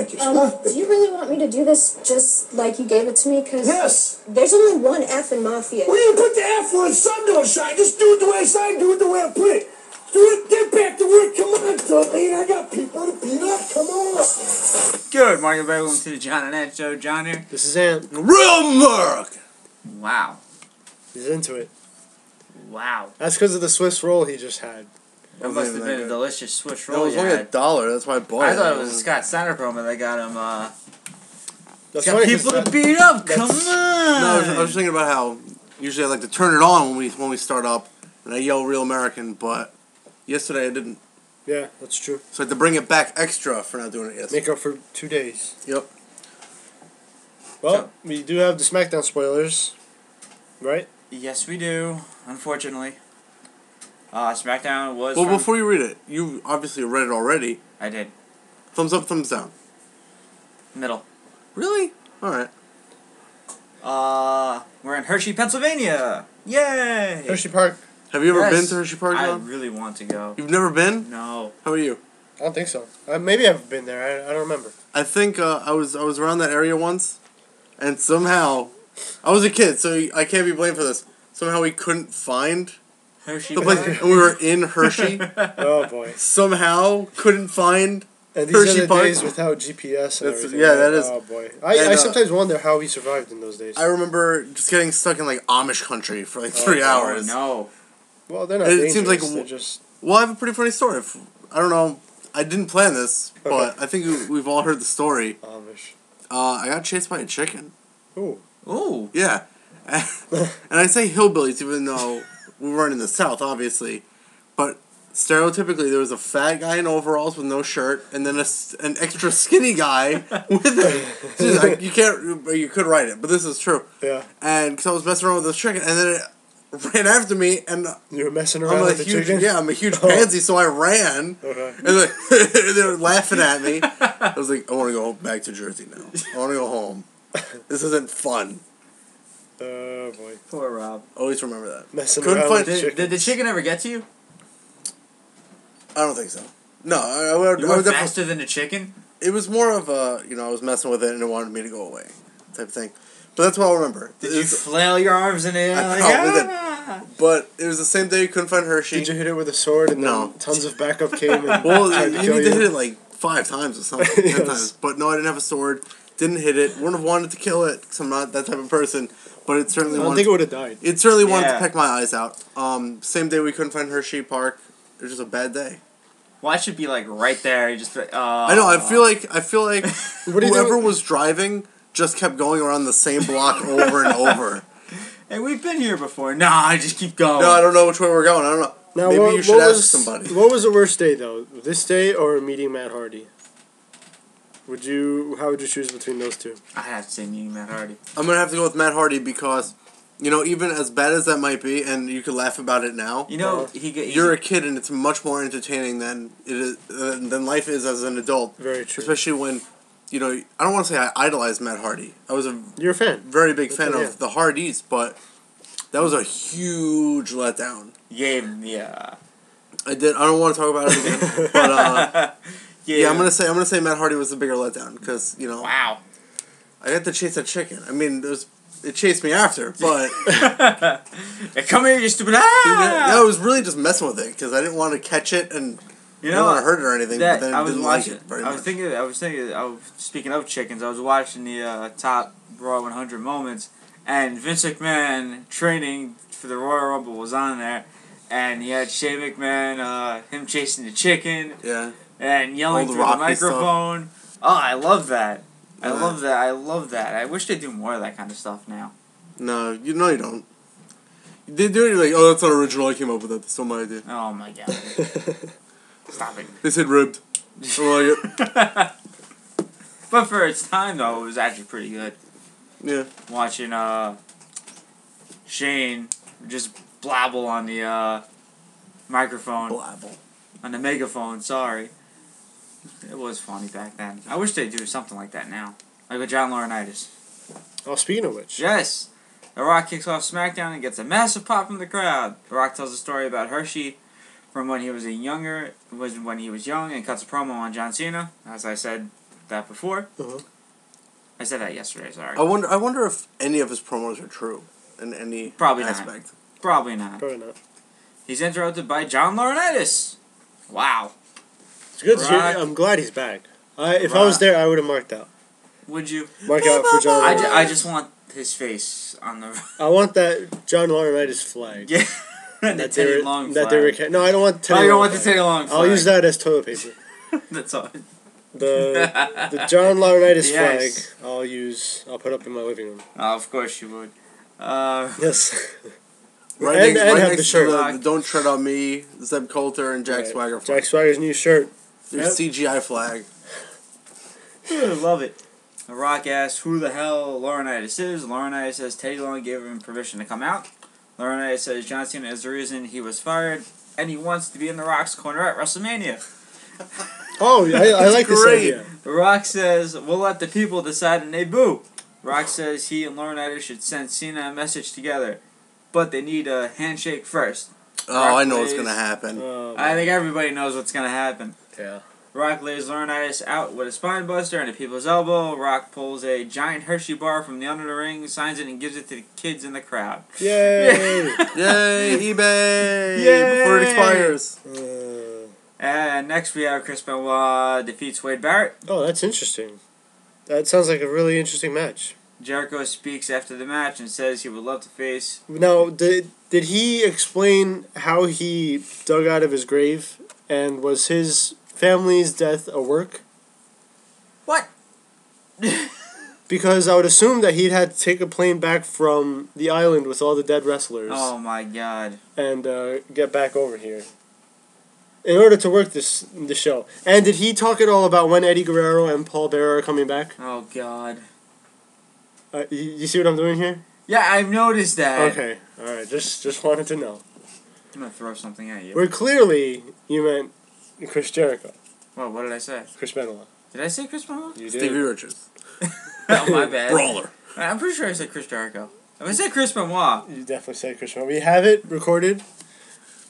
Thank you. Do you really want me to do this just like you gave it to me? Because Yes. there's only one F in Mafia. Well, you put the F where the sun don't shine. Just do it the way I say, do it the way I put it. Do it, get back to work. Come on, Darlene. I got people to beat up. Come on. Good morning, everybody. Welcome to the John and Ed Show. John here. This is Ant. Real Merc. Wow. He's into it. Wow. That's because of the Swiss roll he just had. That must have been a delicious Swiss That roll. was you only had. $1. That's why I bought it. I thought it was a Scott Steiner promo that got him, That's got funny people 'cause to beat up. Come on. No, I was thinking about how usually I like to turn it on when we start up, and I yell "Real American," but yesterday I didn't. Yeah, that's true. So I had to bring it back extra for not doing it yesterday. Make up for 2 days. Yep. Well, we do have the Smackdown spoilers, right? Yes, we do. Unfortunately. Smackdown was. Well, from... before you read it, you obviously read it already. I did. Thumbs up, thumbs down. Middle. Really? All right. We're in Hershey, Pennsylvania. Yay! Hershey Park. Have you ever Yes. been to Hershey Park, I John? really want to go. You've never been? No. How are you? I don't think so. Maybe I've been there. I don't remember. I think I was around that area once, and somehow I was a kid, so I can't be blamed for this. Somehow we couldn't find Hershey the place, Park. and we were in Hershey. Oh boy. Somehow couldn't find And these Hershey are the Park. days without GPS and That's- everything. yeah, right? that is- Oh boy. And, I sometimes wonder how he survived in those days. I remember just getting stuck in like Amish country for like 3 hours. No. Well, they're not It dangerous. seems like they're just... Well, I have a pretty funny story. I don't know. I didn't plan this, but I think we've all heard the story. Amish. I got chased by a chicken. Ooh. Ooh. Yeah. And I say hillbillies even though we weren't in the South, obviously. But stereotypically, there was a fat guy in overalls with no shirt, and then an extra skinny guy with it. You can't, you could write it, but this is true. Yeah. And because I was messing around with this chicken, and then it ran after me, and You were messing I'm around a with the huge, chicken? yeah, I'm a huge pansy, so I ran. Okay. And like, they were laughing at me. I was like, I want to go back to Jersey now. I want to go home. This isn't fun. Oh boy. Poor Rob. Always remember that. Messing Couldn't around find- with the chicken. Did the chicken ever get to you? I don't think so. No, I would You were definitely. faster than the chicken? It was more of a, I was messing with it and it wanted me to go away type of thing. But that's what I'll remember. Did you flail your arms in the air? I Like, probably did. "Ah!" But it was the same day you couldn't find Hershey. Did you hit it with a sword and No. then tons of backup came and Well, tried you to need kill to you? hit it like 5 times or something. 10 Yes. times. But no, I didn't have a sword. Didn't hit it. Wouldn't have wanted to kill it because I'm not that type of person. But it certainly I don't wanted. think it would have died. It certainly wanted to Yeah. peck my eyes out. Same day we couldn't find Hershey Park. It was just a bad day. Well, I should be like right there. You just. I know. I feel like What do you whoever do? was driving just kept going around the same block over and over. Hey, we've been here before. Nah, I just keep going. No, I don't know which way we're going. I don't know. Now, Maybe you should ask somebody. What was the worst day though? This day or meeting Matt Hardy? How would you choose between those two? I have to say meeting Matt Hardy. I'm gonna have to go with Matt Hardy because, even as bad as that might be, and you could laugh about it now. You know, You're a kid, and it's much more entertaining than it is than life is as an adult. Very true. Especially when, I don't want to say I idolized Matt Hardy. I was a You're a fan. very big fan Yeah. of the Hardys, but that was a huge letdown. Yeah. I don't want to talk about it again, but yeah, I'm gonna say Matt Hardy was the bigger letdown because Wow. I got to chase that chicken. I mean, it chased me after, but Hey, come here, you stupid. yeah, Ah! I was really just messing with it because I didn't want to catch it and You I know, didn't want to hurt it or anything. that But then I I was didn't watching. like it very I was much. thinking. Speaking of chickens, I was watching the top Raw 100 moments, and Vince McMahon training for the Royal Rumble was on there, and he had Shane McMahon, him chasing the chicken, Yeah. and yelling All the through the Rocky stuff. microphone. Oh, I love that. I Yeah. love that. I love that. I wish they'd do more of that kind of stuff now. No, you don't. They do it like, oh, that's not original. I came up with that. That's not my idea. Oh my god. Stop it. They said ribbed. I like it. But for its time, though, it was actually pretty good. Yeah. Watching Shane just blabble on the microphone. Blabble. On the megaphone, sorry. It was funny back then. I wish they'd do something like that now. Like with John Laurinaitis. Oh, speaking of which. Yes! The Rock kicks off SmackDown and gets a massive pop from the crowd. The Rock tells a story about Hershey from when he was young and cuts a promo on John Cena. As I said that before. Uh-huh. I said that yesterday. Sorry. I wonder if any of his promos are true in any Probably not. aspect. Probably not. Probably not. He's interrupted by John Laurinaitis. Wow. It's good to hear. Rock. I'm glad he's back. If I was Rock. there, I would have marked out. Would you? Mark out for John I Laurinaitis. just want his face on the. I want that John Laurinaitis flag. Yeah. the That Teddy Long that flag. no, I don't want Teddy Oh, you don't Long want the flag. Teddy Long flag. I'll use that as toilet paper. That's all. The John Laurinaitis Yes. flag I'll put up in my living room. Oh, of course you would. Yes. Right and next have to the shirt. the Don't Tread on Me, Zeb Coulter, and Jack Right. Swagger flag. Jack Swagger's new shirt. Their Yep. CGI flag. Love it. The Rock asks who the hell Laurinaitis is. Laurinaitis says Teddy Long gave him permission to come out. Laurinaitis says John Cena is the reason he was fired, and he wants to be in The Rock's corner at WrestleMania. Oh, I like this Great. idea. The Rock says, we'll let the people decide, and they boo. Rock says he and Laurinaitis should send Cena a message together, but they need a handshake first. Oh, I know lays- what's gonna happen. I think everybody knows what's going to happen. Yeah. Rock lays Laurinaitis out with a spine buster and a people's elbow. Rock pulls a giant Hershey bar from the under the ring, signs it, and gives it to the kids in the crowd. Yay! Yay, eBay! Yay! Before it expires. And next we have Chris Benoit defeats Wade Barrett. Oh, that's interesting. That sounds like a really interesting match. Jericho speaks after the match and says he would love to face. Now, did he explain how he dug out of his grave, and was his family's death a work? What? Because I would assume that he'd had to take a plane back from the island with all the dead wrestlers Oh my god. and get back over here in order to work this show. And did he talk at all about when Eddie Guerrero and Paul Bearer are coming back? Oh god. You see what I'm doing here? Yeah, I've noticed that. Okay, all right. Just wanted to know. I'm gonna throw something at you. Where clearly you meant Chris Jericho, What did I say? Chris Benoit. Did I say Chris Benoit? You did. Stevie Richards. Oh, my bad. Brawler. I'm pretty sure I said Chris Jericho. If I said Chris Benoit. You definitely said Chris Benoit. We have it recorded.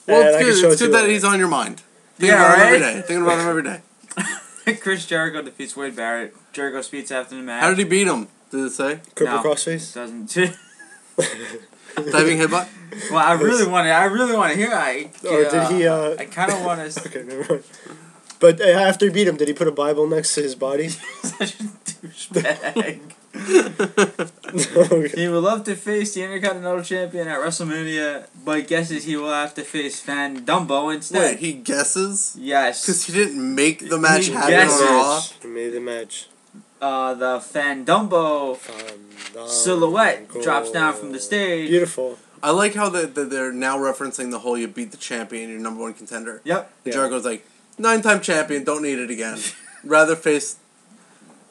Well, and I can it's show good. it It's to good you that later. he's on your mind. Think Yeah, about him every right? day. Thinking about him every day. Chris Jericho defeats Wade Barrett. Jericho speaks after the match. How did he beat him? Did it say? Cripple No. crossface. Doesn't. Diving headbutt? Well, I really want to hear. Or did he? I kind of want to. Okay, never mind. But after he beat him, did he put a Bible next to his body? Such a douchebag. Okay. He would love to face the Intercontinental Champion at WrestleMania, but guesses he will have to face Fan Dumbo instead. Wait, he guesses? Yes. Because he didn't make the match He happen guesses. on Raw? He made the match. The Fan Dumbo silhouette drops down from the stage. Beautiful. I like how they're now referencing the whole you beat the champion, your number one contender. Yep. And Yeah. Jericho's like, 9-time champion, don't need it again. Rather face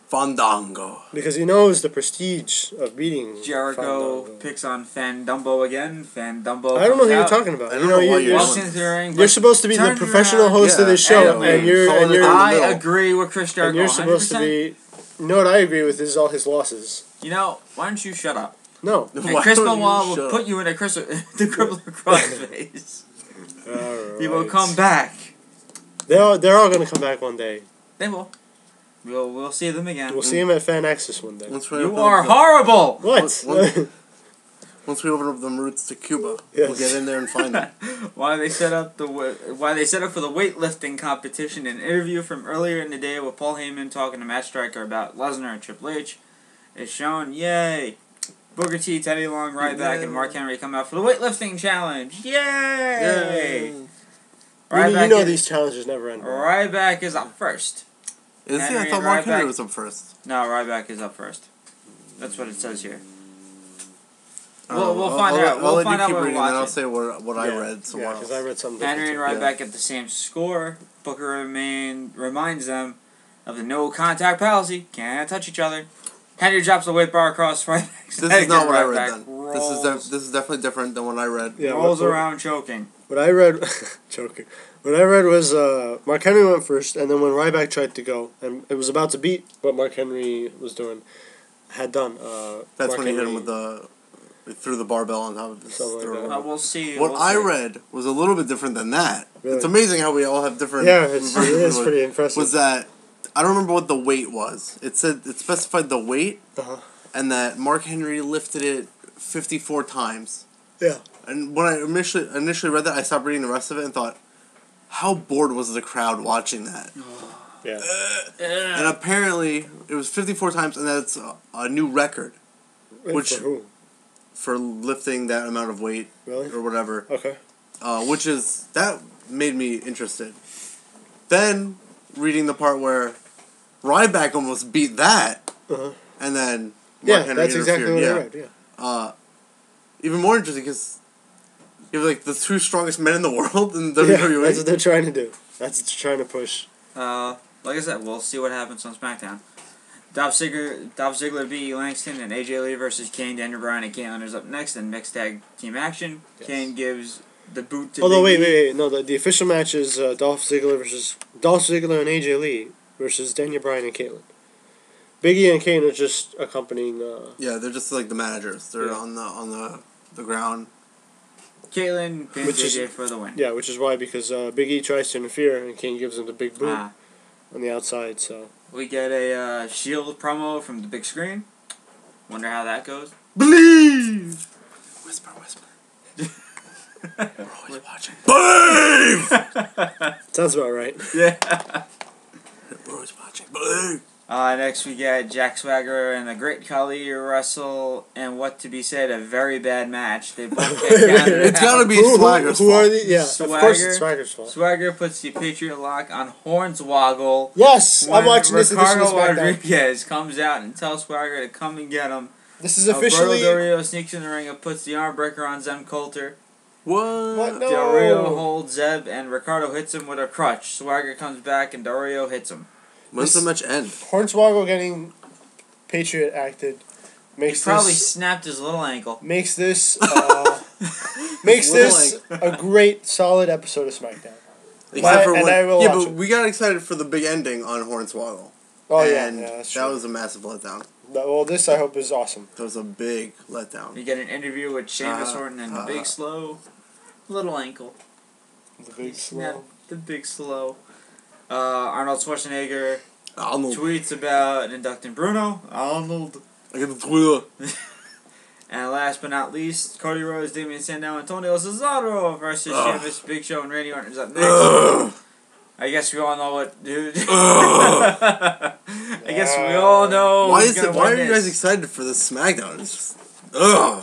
Fandango. Because he knows the prestige of beating Jericho Fandango. picks on Fan Dumbo again. Fan Dumbo. I don't know who comes you're out, talking about. I You don't know, know why you're, you're walks into the ring. you're but supposed to be the turns professional around. host of this Yeah, show, and and you're calling and it you're out. I middle. agree with Chris Jericho. and you're supposed 100%. to be. You know what I agree with is all his losses. You know, why don't you shut up? No. And Why Chris don't you Benoit will shut put up? you in the crippler crossface. Alright. He will come back. They're all gonna come back one day. They will. We'll see them again. We'll see him at Fan Access one day. Once we You open are up the- horrible. What? Once we open up them routes to Cuba, we'll Yes. get in there and find them. Why they set up for the weightlifting competition? An interview from earlier in the day with Paul Heyman talking to Matt Striker about Lesnar and Triple H is shown. Yay! Booker T, Teddy Long, Ryback, and Mark Henry come out for the weightlifting challenge. Yay! You know these challenges never end. Ryback is up first. Is he? I Henry thought and Mark Ryback. Henry was up first. No, Ryback is up first. That's what it says here. I'll- We'll find out. I'll We'll let find you out keep when we reading, watch and I'll it. say what I read Yeah, somewhere because else. I read something Henry and different. Ryback get the same score. Booker reminds them of the no contact policy. Can't touch each other. Henry drops the weight bar across Ryback's This neck is not and what I Ryback read then. rolls, This is definitely different than what I read. Yeah, rolls what- around choking. What I read, joking. What I read was Mark Henry went first, and then when Ryback tried to go, and it was about to beat what Mark Henry was doing, had done. That's Mark when he hit Henry- him with the. He threw the barbell on top of his Something like throat. that. We'll see. What we'll I see. read was a little bit different than that. Really? It's amazing how we all have different. Yeah, it versions is of pretty impressive. Was that I don't remember what the weight was. It specified the weight, and that Mark Henry lifted it 54 times. Yeah. And when I initially read that, I stopped reading the rest of it and thought, how bored was the crowd watching that? Yeah. And apparently, it was 54 times, and that's a new record. Which For who? For lifting that amount of weight. Really? Or whatever. Okay. That made me interested. Then, reading the part where Ryback almost beat that, and then Mark Henry that's exactly what I read, yeah. Even more interesting, because you have, like, the two strongest men in the world in WWE. Yeah, that's what they're trying to do. That's what they're trying to push. Like I said, we'll see what happens on SmackDown. Dolph Ziggler, B.E. Langston, and AJ Lee versus Kane, Daniel Bryan, and Kane is up next in mixed tag team action. Yes. Kane gives the boot to Big E. No, the official match is Dolph Ziggler and AJ Lee versus Daniel Bryan and Caitlyn. Big E and Kane are just accompanying. Yeah, they're just like the managers. They're on the ground. Caitlyn pins AJ for the win. Yeah, which is why, because Big E tries to interfere and Kane gives him the big boot on the outside. So we get a Shield promo from the big screen. Wonder how that goes. Believe. Whisper. We're always watching. Believe. Sounds about right. Yeah. We're always watching. Believe. Next we get Jack Swagger and the Great Khali wrestle and what to be said, a very bad match. They both get counted. It's gotta be Swagger's fault. Who are the? Yeah, Swagger, of course it's Swagger's fault. Swagger puts the Patriot Lock on Hornswoggle. Yes, I'm watching this edition of Ricardo SmackDown. Rodriguez comes out and tells Swagger to come and get him. This is officially. Del Rio sneaks in the ring and puts the arm breaker on Zeb Coulter. What? No. Del Rio holds Zeb and Ricardo hits him with a crutch. Swagger comes back and Del Rio hits him. When's the match end? Hornswoggle getting Patriot acted makes he probably snapped his little ankle. Makes this a great, solid episode of SmackDown. Except for but we got excited for the big ending on Hornswoggle. Oh and that's true. that was a massive letdown. Well, this I hope is awesome. That was a big letdown. You get an interview with Sheamus Orton and the Big Slow. Little ankle. The Big Slow. Yeah, the Big Slow. Arnold Schwarzenegger Arnold tweets about inducting Bruno. Arnold. I get the Twitter. And last but not least, Cody Rhodes, Damian Sandow, Antonio Cesaro versus Sheamus, Big Show, and Randy Orton is up next. I guess we all know what, dude. I guess we all know. Why are you guys excited for this SmackDown? It's just.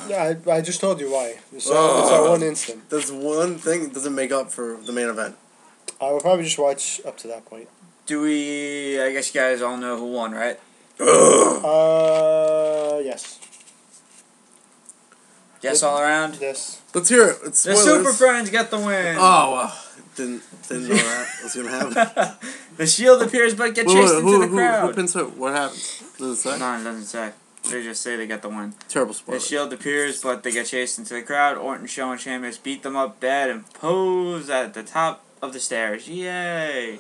Yeah, I just told you why. It's that one instant. That's one thing that doesn't make up for the main event. I will probably just watch up to that point. I guess you guys all know who won, right? Yes. Yes, all around? Yes. Let's hear it. It's the Super Friends get the win. Oh, didn't know that was going to happen. The Shield appears but get chased into the crowd. Who pins who? What happens? Does it say? No, it doesn't say. They just say they get the win. Terrible spoiler. The Shield appears but they get chased into the crowd. Orton, Show, and Sheamus beat them up bad and pose at the top of the stairs. Yay!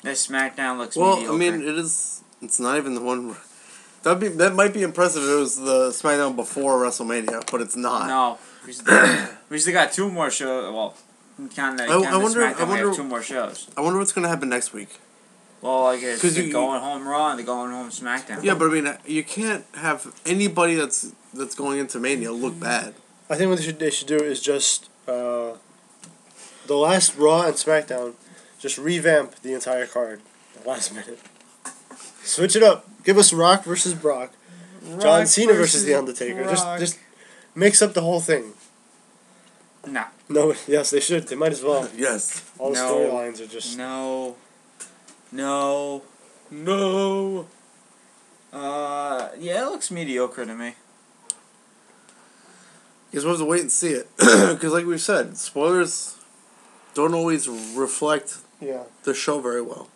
This SmackDown looks mediocre. I mean, it's not even the one. That might be impressive if it was the SmackDown before WrestleMania, but it's not. No, we still got two more shows. Well, SmackDown, we have two more shows. I wonder what's going to happen next week. Well, I guess they're going home Raw and they're going home SmackDown. Yeah, but I mean, you can't have anybody that's going into Mania look bad. I think what they should do is just the last Raw and SmackDown, just revamp the entire card. The last minute. Switch it up. Give us Rock versus Brock. John Cena versus The Undertaker. Just mix up the whole thing. No. No, yes, they should. They might as well. Yes. All the storylines are just... No. Yeah, it looks mediocre to me. You're supposed to wait and see it. Because like we've said, spoilers don't always reflect the show very well.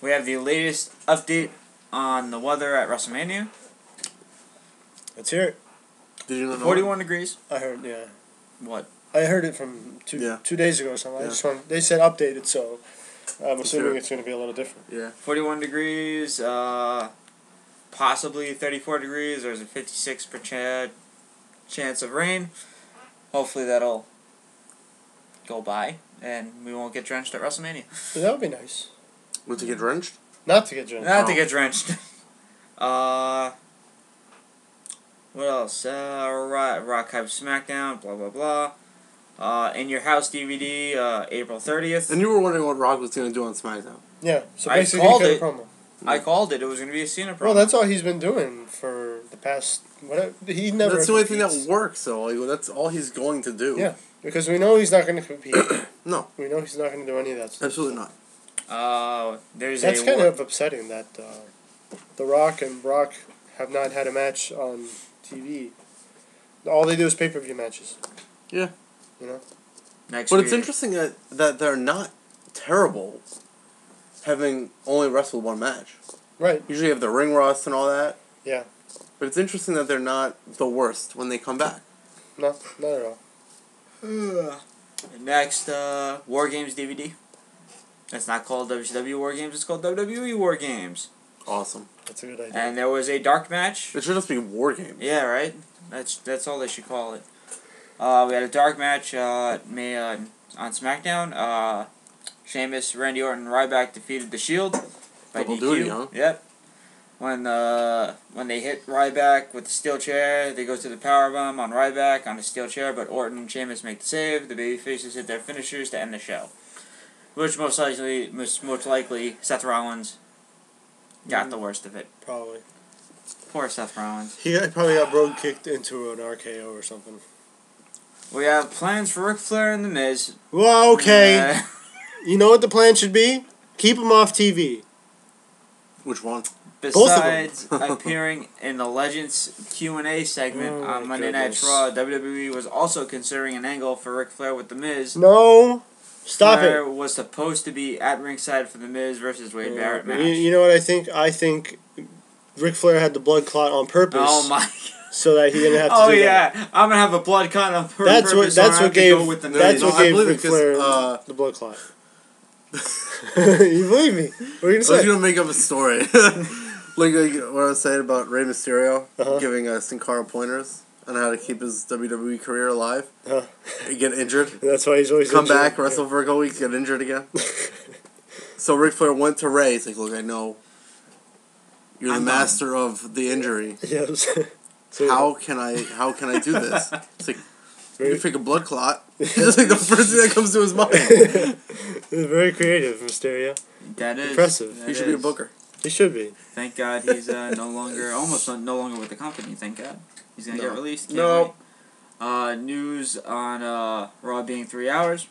We have the latest update on the weather at WrestleMania. Let's hear it. Did you not know? 41 degrees. I heard, yeah. What? I heard it from 2 days ago or something. Yeah. They said updated, so I'm assuming it's going to be a little different. Yeah. 41 degrees, possibly 34 degrees. There's a 56% chance of rain. Hopefully that'll go by. and we won't get drenched at WrestleMania. That would be nice. Want to get drenched? Not to get drenched. Not to get drenched. What else? Rock Hype Smackdown, blah, blah, blah. In Your House DVD, April 30th. And you were wondering what Rock was going to do on SmackDown. Yeah, so I basically called he cut it. a promo. I called it. It was going to be a Cena promo. Well, that's all he's been doing for the past... Whatever. He never That's the only thing competes. that works, so like, that's all he's going to do. Yeah, because we know he's not going to compete. No. We know he's not going to do any of that stuff. Absolutely not. That's kind of upsetting that The Rock and Brock have not had a match on TV. All they do is pay-per-view matches. Yeah. You know? Next But year. it's interesting that they're not terrible having only wrestled one match. Right. Usually you have the ring rust and all that. Yeah. But it's interesting that they're not the worst when they come back. No, not at all. Next, War Games DVD. It's not called WCW War Games, it's called WWE War Games. Awesome. That's a good idea. And there was a dark match. It should just be War Games. Yeah, right? That's all they should call it. We had a dark match on SmackDown. Sheamus, Randy Orton, and Ryback defeated The Shield by Double DQ. duty, huh? Yep. When they hit Ryback with the steel chair, they go to the powerbomb on Ryback on the steel chair, but Orton and Sheamus make the save. The babyfaces hit their finishers to end the show. Which most likely Seth Rollins got the worst of it. Probably. Poor Seth Rollins. He probably got Road kicked into an RKO or something. We have plans for Ric Flair and The Miz. Well, okay. You know what the plan should be? Keep him off TV. Which one? Besides appearing in the Legends Q&A segment on Monday Night Raw, WWE was also considering an angle for Ric Flair with The Miz. No. Stop Flair it. was supposed to be at ringside for The Miz versus Wade Barrett match. You know what I think? I think Ric Flair had the blood clot on purpose. Oh my! So that he didn't have to Oh do yeah, that. I'm gonna have a blood clot on purpose. That's what. so I That's have what to gave. go with the That's Miz. what I gave believe it Ric Flair 'cause, the blood clot. You believe me? What are you gonna I was say? going to make up a story. like what I was saying about Rey Mysterio giving Sin Cara pointers on how to keep his WWE career alive. Get injured. That's why he's always Come injured. back, wrestle for a couple weeks, get injured again. So Ric Flair went to Ray. He's like, look, I know you're the master of the injury. Yes. How can I do this? It's like, you can fake a blood clot. It's like the first thing that comes to his mind. It's very creative, Mysterio. That is Impressive. that He should be a is. booker. He should be. Thank God he's no longer with the company. Thank God he's gonna get released. Can't No. wait. News on Raw being 3 hours.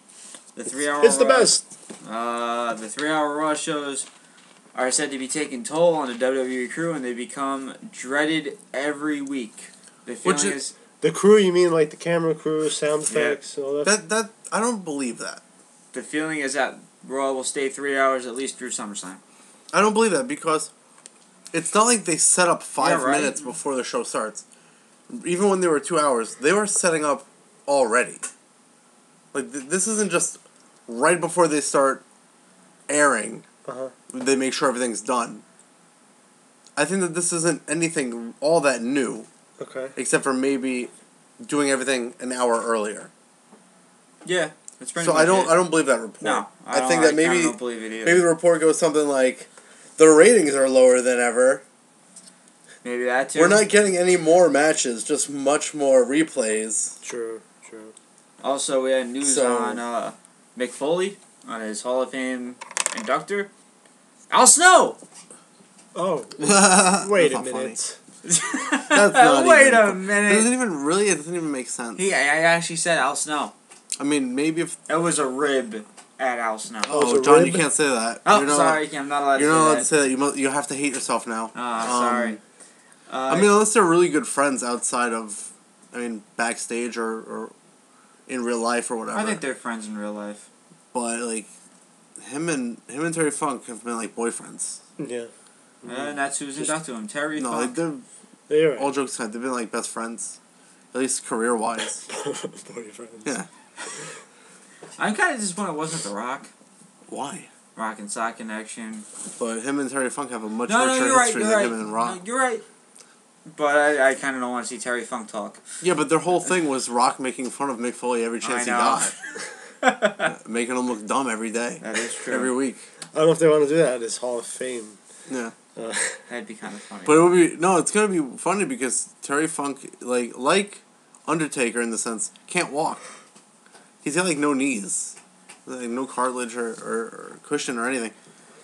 The 3 hour. It's the best. The 3 hour Raw shows are said to be taking toll on the WWE crew, and they become dreaded every week. The feeling is The crew, you mean like the camera crew, sound effects, all that? That I don't believe that. the feeling is that Raw will stay 3 hours at least through SummerSlam. I don't believe that because it's not like they set up 5 Yeah, right. minutes before the show starts. Even when they were 2 hours, they were setting up already. Like this isn't just right before they start airing. They make sure everything's done. I think that this isn't anything all that new. Okay. Except for maybe doing everything an hour earlier. Yeah, that's pretty So much I it. don't believe that report. No, I think that maybe don't believe it either. maybe the report goes something like the ratings are lower than ever. Maybe that too. We're not getting any more matches, just much more replays. True. Also, we had news So- on Mick Foley on his Hall of Fame inductor. Al Snow. Oh, That's wait a not funny. minute. That's not Wait even, a It minute. doesn't even make sense. I actually said Al Snow. I mean, maybe if... It was a rib at Al Snow. Oh, it's a John, rib? you can't say that. Oh, You're not, sorry, I'm not allowed to You're say not allowed that. to say that. You have to hate yourself now. Sorry. I mean, unless they're really good friends outside of... I mean, backstage or in real life or whatever. I think they're friends in real life. But, like, him and Terry Funk have been, like, boyfriends. Yeah. And that's who's inducted him. Terry No, like, Funk. they're... You're right. All jokes aside, they've been, like, best friends. At least career-wise. Boyfriends. Yeah. I'm kind of disappointed it wasn't The Rock. Why? Rock and Sock Connection. But him and Terry Funk have a much No, richer you're right, history you're than right. him and Rock. No, you're right. But I kind of don't want to see Terry Funk talk. Yeah, but their whole thing was Rock making fun of Mick Foley every chance he know. got. Making them look dumb every day. That is true. Every week. I don't know if they want to do that at his Hall of Fame. Yeah. That'd be kind of funny. But it would be it's gonna be funny because Terry Funk like Undertaker in the sense can't walk. He's got like no knees, like no cartilage or cushion or anything.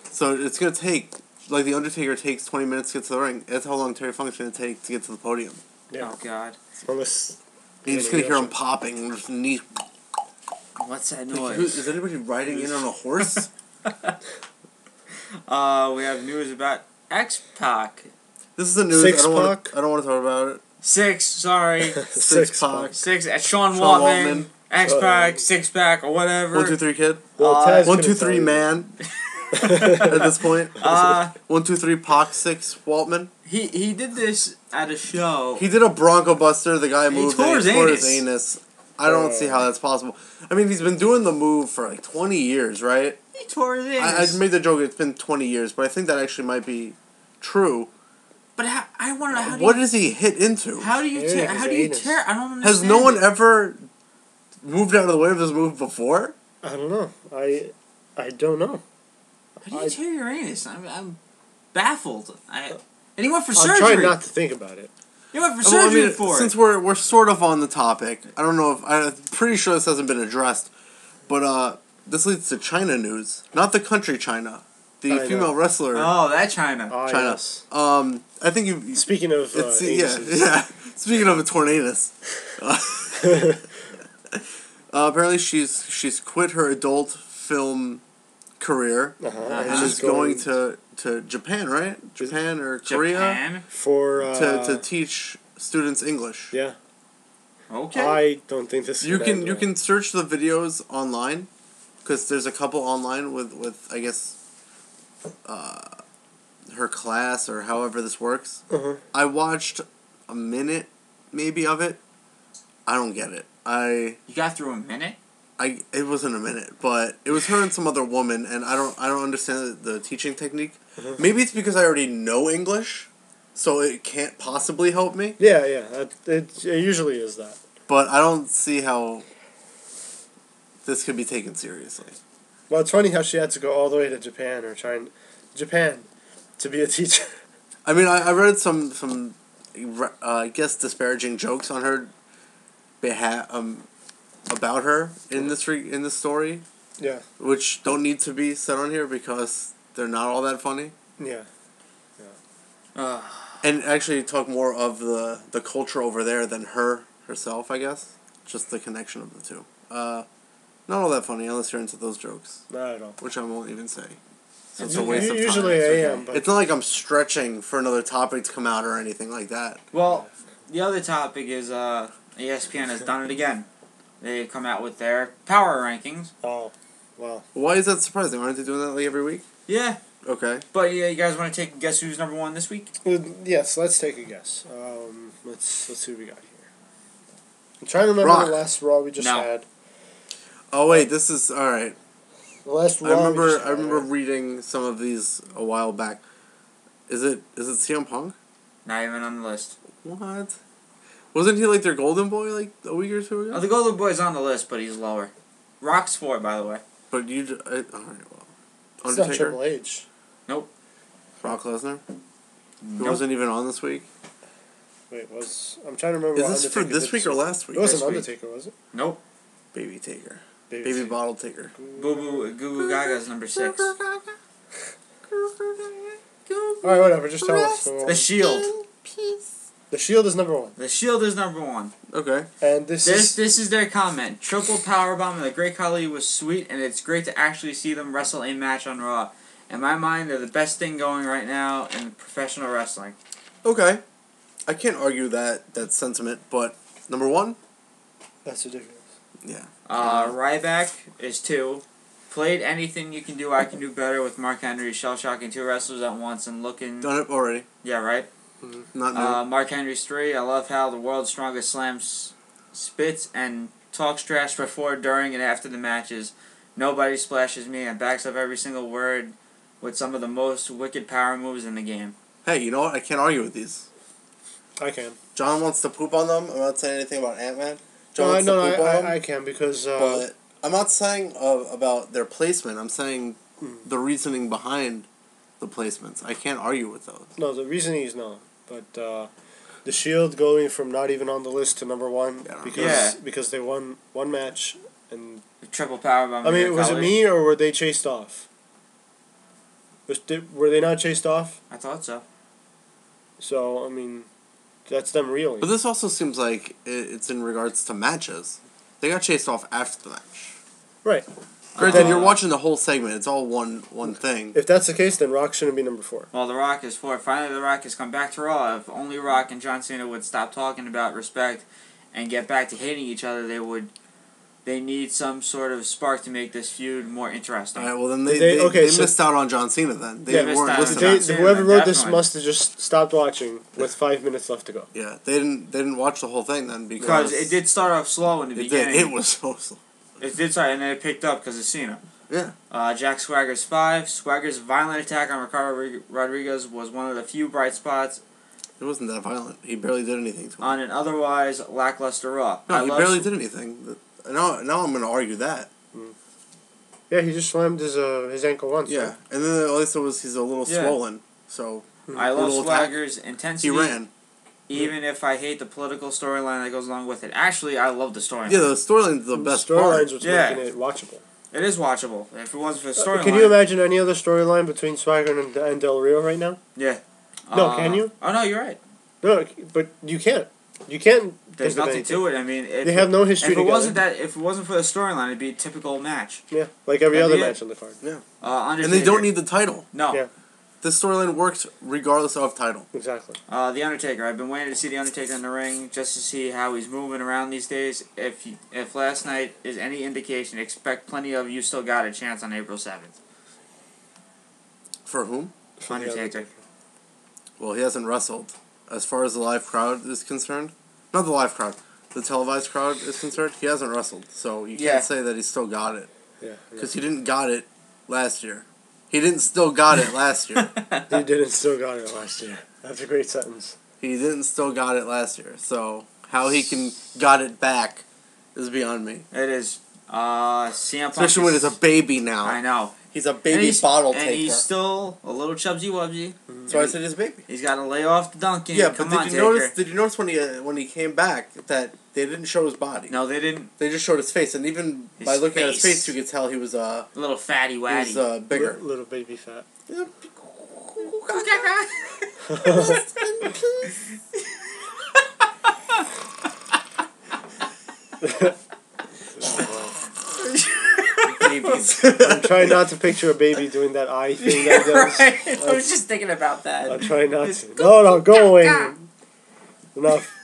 So it's gonna take like the Undertaker takes 20 minutes to get to the ring. That's how long Terry Funk's gonna take to get to the podium. Yeah. Oh God. Unless You're just gonna hear him popping with knees. What's that Like, noise? is anybody riding in on a horse? We have news about X-Pac. This is the news. Six I Pac? don't want to talk about it. Sorry. Six Pac. Sean Waltman. Waltman. X-Pac, Six-Pac, or whatever. 1, 2, 3, kid. Well, Taz 1, could've 2, 3, told you. man. At this point. 1, 2, 3, Pac, 6, Waltman. He did this at a show. He did a Bronco Buster. The guy moved. tore his his anus. anus. I don't see how that's possible. I mean, he's been doing the move for like 20 years, right? He tore his I anus. made the joke. It's been 20 years, but I think that actually might be true. But I want to know What does he hit into? how do you Yeah, tear? his How do you anus. tear? I don't understand. Has no one it. ever moved out of the way of this move before? I don't know. I don't know. How do you tear your anus? I'm baffled. And he went for I'm surgery. trying not to think about it. He went for Well, I surgery mean, for since it. we're sort of on the topic, I don't know if I'm pretty sure this hasn't been addressed, but this leads to China news, not the country China, the I know. female wrestler Oh, that China. Ah, China. yes. I think you. Speaking of It's anuses. yeah. Speaking of a tornadoes, apparently she's quit her adult film career and she's is going to Japan, right? Japan or Korea Japan. for to teach students English. yeah. Okay. I don't think this. You would can end you well. can search the videos online, because there's a couple online with I guess, her class or however this works. Uh-huh. I watched a minute maybe of it. I don't get it. You got through a minute. It wasn't a minute, but it was her and some other woman, and I don't understand the teaching technique. Uh-huh. Maybe it's because I already know English, so it can't possibly help me. Yeah, yeah. It usually is that. But I don't see how this could be taken seriously. Well, it's funny how she had to go all the way to Japan Japan to be a teacher. I mean, I read some I guess disparaging jokes on her behalf about her in this story, Yeah. which don't need to be said on here because they're not all that funny. Yeah. And actually talk more of the culture over there than herself, I guess. Just the connection of the two. Not all that funny unless you're into those jokes, Not at all. which I won't even say. So it's a waste of time. Usually I It's okay. am, but It's not like I'm stretching for another topic to come out or anything like that. Well, the other topic is ESPN has done it again. They've come out with their power rankings. oh, wow. Why is that surprising? Aren't they doing that like every week? Yeah, Okay. but yeah, you guys want to take a guess who's number one this week? Yes, let's take a guess. Let's see what we got here. I'm trying to remember Rock. the last Raw we just No. had. Oh wait, this is all right. The last Raw I we remember. just I had, remember right? reading some of these a while back. Is it CM Punk? Not even on the list. What? Wasn't he like their golden boy like a week or two ago? Oh, the Golden Boy's on the list, but he's lower. Rock's four, by the way. But you. All right. Well, It's not Undertaker, Triple H. Brock Lesnar, who Nope. wasn't even on this week. Wait, I'm trying to remember. Is what this for Undertaker this did week or last week? It wasn't This week. Undertaker, was it? Nope. Baby Taker. Baby. Baby Bottle Taker. Boo Boo Goo Goo Gaga's number 6. Alright, whatever. Just tell us. The Shield. The Shield is number one. The Shield is number 1. Okay. And this This is... is their comment. Triple powerbomb and the Great Khali was sweet, and it's great to actually see them wrestle a match on Raw. In my mind, they're the best thing going right now in professional wrestling. Okay. I can't argue that sentiment, but number one. That's ridiculous. Yeah. Ryback is 2. Played Anything You Can Do, I Can Do Better with Mark Henry, shell-shocking 2 wrestlers at once and looking... Done it already. Yeah, right? Not new. Mark Henry's 3. I love how the world's strongest slams, spits, and talks trash before, during, and after the matches. Nobody splashes me and backs up every single word with some of the most wicked power moves in the game. Hey, you know what? I can't argue with these. I can. John wants to poop on them. I'm not saying anything about Ant-Man. John wants to No, poop on them. I can because but I'm not saying about their placement. I'm saying the reasoning behind the placements. I can't argue with those. No, the reasoning is no. But the Shield going from not even on the list to number one because they won one match and Triple powerbomb. I mean, was it me or were they chased off? Were they not chased off? I thought so. So I mean, that's them reeling. But this also seems like it's in regards to matches. They got chased off after the match. Right. Granted, you're watching the whole segment. It's all one thing. If that's the case, then Rock shouldn't be number 4. Well, The Rock is 4. Finally, The Rock has come back to Raw. If only Rock and John Cena would stop talking about respect and get back to hating each other, they need some sort of spark to make this feud more interesting. All right, well, then they missed out on John Cena then. They weren't listening. Whoever wrote this must have just stopped watching with 5 minutes left to go. Yeah, they didn't watch the whole thing then because it did start off slow in the beginning. It was so slow. It did start, and then it picked up because of Cena. Yeah. Jack Swagger's 5. Swagger's violent attack on Ricardo Rodriguez was one of the few bright spots. It wasn't that violent. He barely did anything to him. On an otherwise lackluster Raw. No, he barely did anything. Now I'm going to argue that. Yeah, he just slammed his ankle once. Yeah, right? and then also he's a little swollen. So I love Swagger's intensity. He ran. Even if I hate the political storyline that goes along with it. Actually, I love the storyline. Yeah, the storyline's the best part. Storyline's what's making it watchable. It is watchable. If it wasn't for the storyline... Can you imagine any other storyline between Swagger and Del Rio right now? Yeah. No, can you? Oh, no, you're right. No, but you can't. You can't. There's nothing to it. I mean... They have no history together. If it wasn't for the storyline, it'd be a typical match. Yeah, like every other match on the card. Yeah. Undertaker. And they don't need the title. No. Yeah. This storyline works regardless of title. Exactly. The Undertaker. I've been waiting to see the Undertaker in the ring just to see how he's moving around these days. If last night is any indication, expect plenty of You Still Got a Chance on April 7th. For whom? For Undertaker. Well, he hasn't wrestled. As far as the live crowd is concerned, not the live crowd, the televised crowd is concerned, he hasn't wrestled. So you can't say that he still got it. Yeah. Because he didn't got it last year. He didn't still got it last year. He didn't still got it last year. That's a great sentence. He didn't still got it last year. So how he can got it back is beyond me. It is. CM Punk Especially when he's a baby now. I know. He's a baby bottle taker. And he's still a little chubsy-wubsy. So I said he's a baby. He's got to lay off the dunking. Yeah, Come but on, did you notice when he came back that they didn't show his body? No, they didn't. They just showed his face, and even by looking at his face, you could tell he was a little fatty waddy. He was bigger. Little baby fat. Yeah. Babies. I'm trying not to picture a baby doing that eye thing that does. Right. I was just thinking about that. I'm trying not to. No, go away. Enough.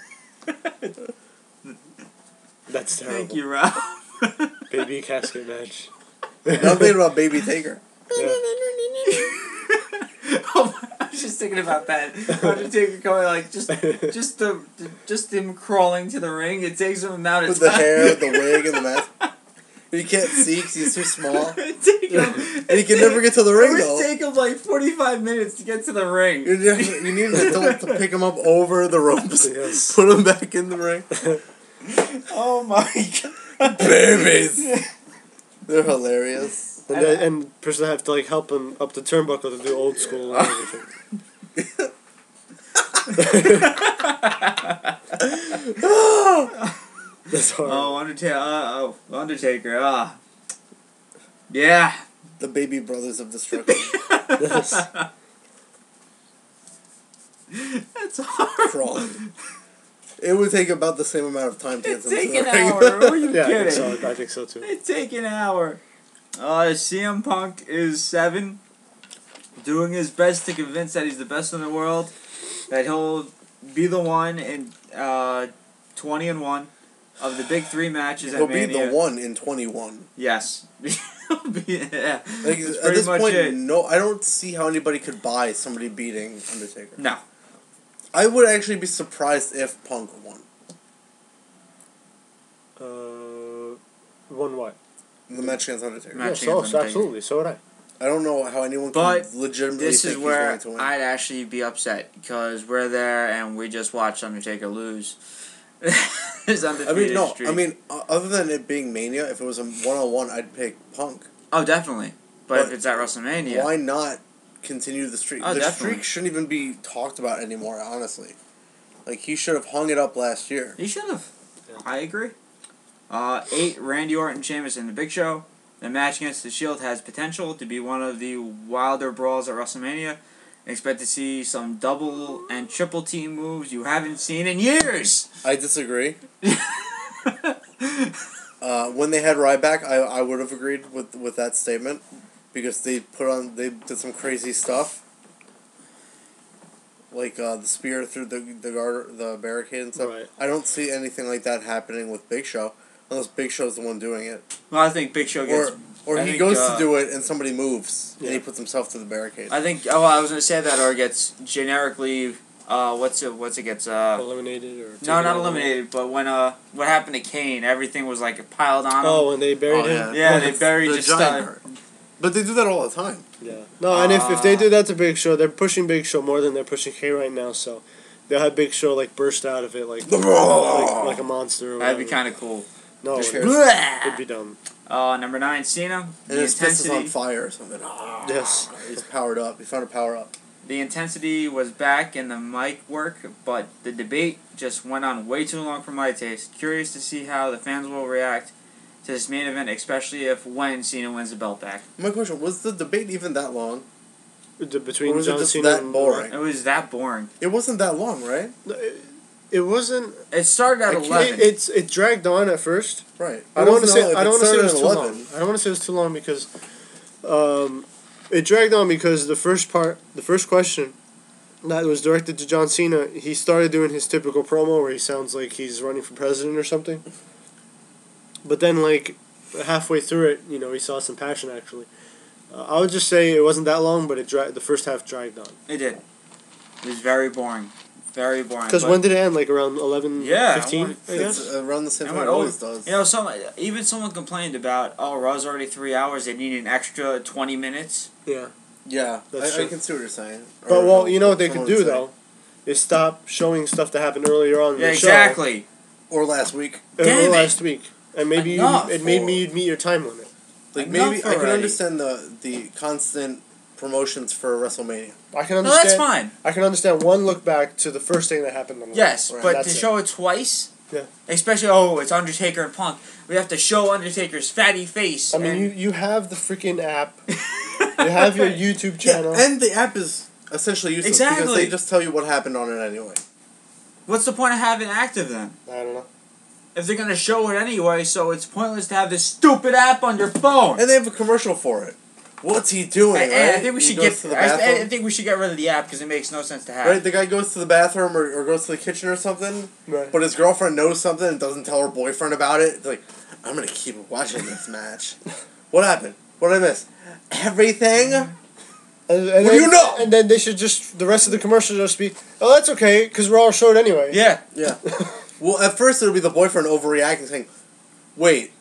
That's terrible. Thank you, Rob. Baby casket match. I'm thinking about Baby Taker. Yeah. I was just thinking about that. Undertaker going like just him crawling to the ring. It takes him amount of with time. The hair, the wig, and the mask. You can't see because he's too small. And he can never get to the ring, though. It would take him like 45 minutes to get to the ring. You need an adult to pick him up over the ropes, yes. Put him back in the ring. Oh my god. Babies! They're hilarious. And person have to like help him up the turnbuckle to do old school and everything. That's hard. Oh, Undertaker. Yeah. The baby brothers of destruction. Yes. That's hard. Crawling. It would take about the same amount of time to get It'd them take to an the ring. hour. Are you kidding? I think so too. It'd take an hour. CM Punk is 7. Doing his best to convince that he's the best in the world. That he'll be the one in 20-1 of the big 3 matches He'll at Mania. be the one in 21. Yes. Yeah. Like, at this point, no, I don't see how anybody could buy somebody beating Undertaker. No. I would actually be surprised if Punk won. Won what? The match against Undertaker. Absolutely. So would I. I don't know how anyone but can legitimately this think is he's where going to win. I'd actually be upset because we're there and we just watched Undertaker lose. His undefeated streak. Other than it being Mania, if it was a 1-on-1, I'd pick Punk. Oh, definitely. But if it's at WrestleMania, why not continue the streak? Oh, the definitely. streak shouldn't even be talked about anymore, honestly. Like, he should have hung it up last year. He should have. Yeah. I agree. 8, Randy Orton, Sheamus, and The Big Show. The match against The Shield has potential to be one of the wilder brawls at WrestleMania. Expect to see some double and triple team moves you haven't seen in years. I disagree. When they had Ryback, I would have agreed with that statement because they did some crazy stuff. Like the spear through the barricade and stuff. Right. I don't see anything like that happening with Big Show, unless Big Show's the one doing it. Well, I think Big Show gets... Or he goes to do it and somebody moves and he puts himself through the barricade. I think... Oh, I was going to say that, or it gets generically... What's it gets... eliminated or... No, not eliminated, but when... what happened to Kane, everything was like piled on him. Oh, when they buried him? Yeah, they buried the just... giant. But they do that all the time. Yeah. No, and if they do that to Big Show, they're pushing Big Show more than they're pushing Kane right now, so they'll have Big Show like burst out of it like a monster. Or That'd be kind of cool. No, Just it'd be dumb. Number 9, Cena. And his fist is on fire or something. Yes. He's powered up. He found a power up. The intensity was back in the mic work, but the debate just went on way too long for my taste. Curious to see how the fans will react to this main event, especially when Cena wins the belt back. My question, was the debate even that long? Between was John it just Cena that and boring? It was that boring. It wasn't that long, right? It wasn't. It started at 11. It dragged on at first. Right. I don't want to say it was too long. I don't want to say it was too long because it dragged on because the first question that was directed to John Cena, he started doing his typical promo where he sounds like he's running for president or something. But then, like, halfway through it, he saw some passion, actually. I would just say it wasn't that long, but the first half dragged on. It did. It was very boring. Very boring. Because when did it end? Like, around 11, 15, I guess? It's around the same time it always does. Even someone complained about, Raw's already 3 hours, they need an extra 20 minutes. Yeah. Yeah, That's I true. can see what you're saying. But, well, you know what they could do, though? Is stop showing stuff that happened earlier on in the show. Exactly. Or last week. Or last week. And maybe you'd meet your time limit. Like maybe I can understand the constant promotions for WrestleMania. I can understand. No, that's fine. I can understand one look back to the first thing that happened on the Yes, right. but to show it twice, yeah. Especially it's Undertaker and Punk. We have to show Undertaker's fatty face. I mean, you have the freaking app. You have your YouTube channel. Yeah, and the app is essentially useless because Exactly. they just tell you what happened on it anyway. What's the point of having it active then? I don't know. If they're gonna show it anyway, so it's pointless to have this stupid app on your phone. And they have a commercial for it. What's he doing? Right? I think we should I think we should get rid of the app because it makes no sense to have. Right, the guy goes to the bathroom or goes to the kitchen or something, right. But his girlfriend knows something and doesn't tell her boyfriend about it. It's like, I'm gonna keep watching this match. What happened? What did I miss? Everything. And what do you know? And then they should the rest of the commercial just be, oh, that's okay, because we're all showed anyway. Yeah. Yeah. Well, at first it'll be the boyfriend overreacting, saying, wait,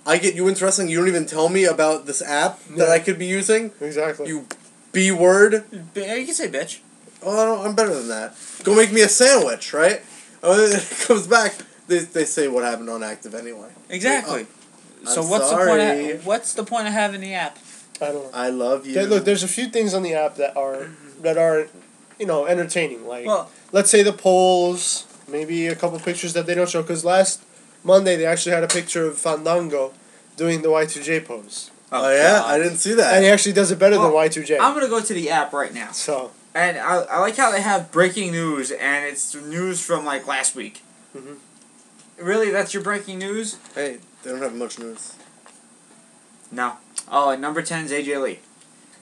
I get you into wrestling, you don't even tell me about this app that I could be using? Exactly. You B-word? You can say bitch. Oh, I'm better than that. Go make me a sandwich, right? Oh, then it comes back, they say what happened on active anyway. Exactly. So I'm what's sorry. what's the point of having the app? I don't know. I love you. Look, there's a few things on the app that are entertaining. Like, Well, let's say the polls, maybe a couple pictures that they don't show. Because last Monday they actually had a picture of Fandango doing the Y2J pose. Oh yeah? God. I didn't see that. And he actually does it better than Well, Y2J. I'm gonna go to the app right now. So. And I like how they have breaking news, and it's news from like last week. Mhm. Really, that's your breaking news? Hey, they don't have much news. No. Oh, and number 10 is AJ Lee.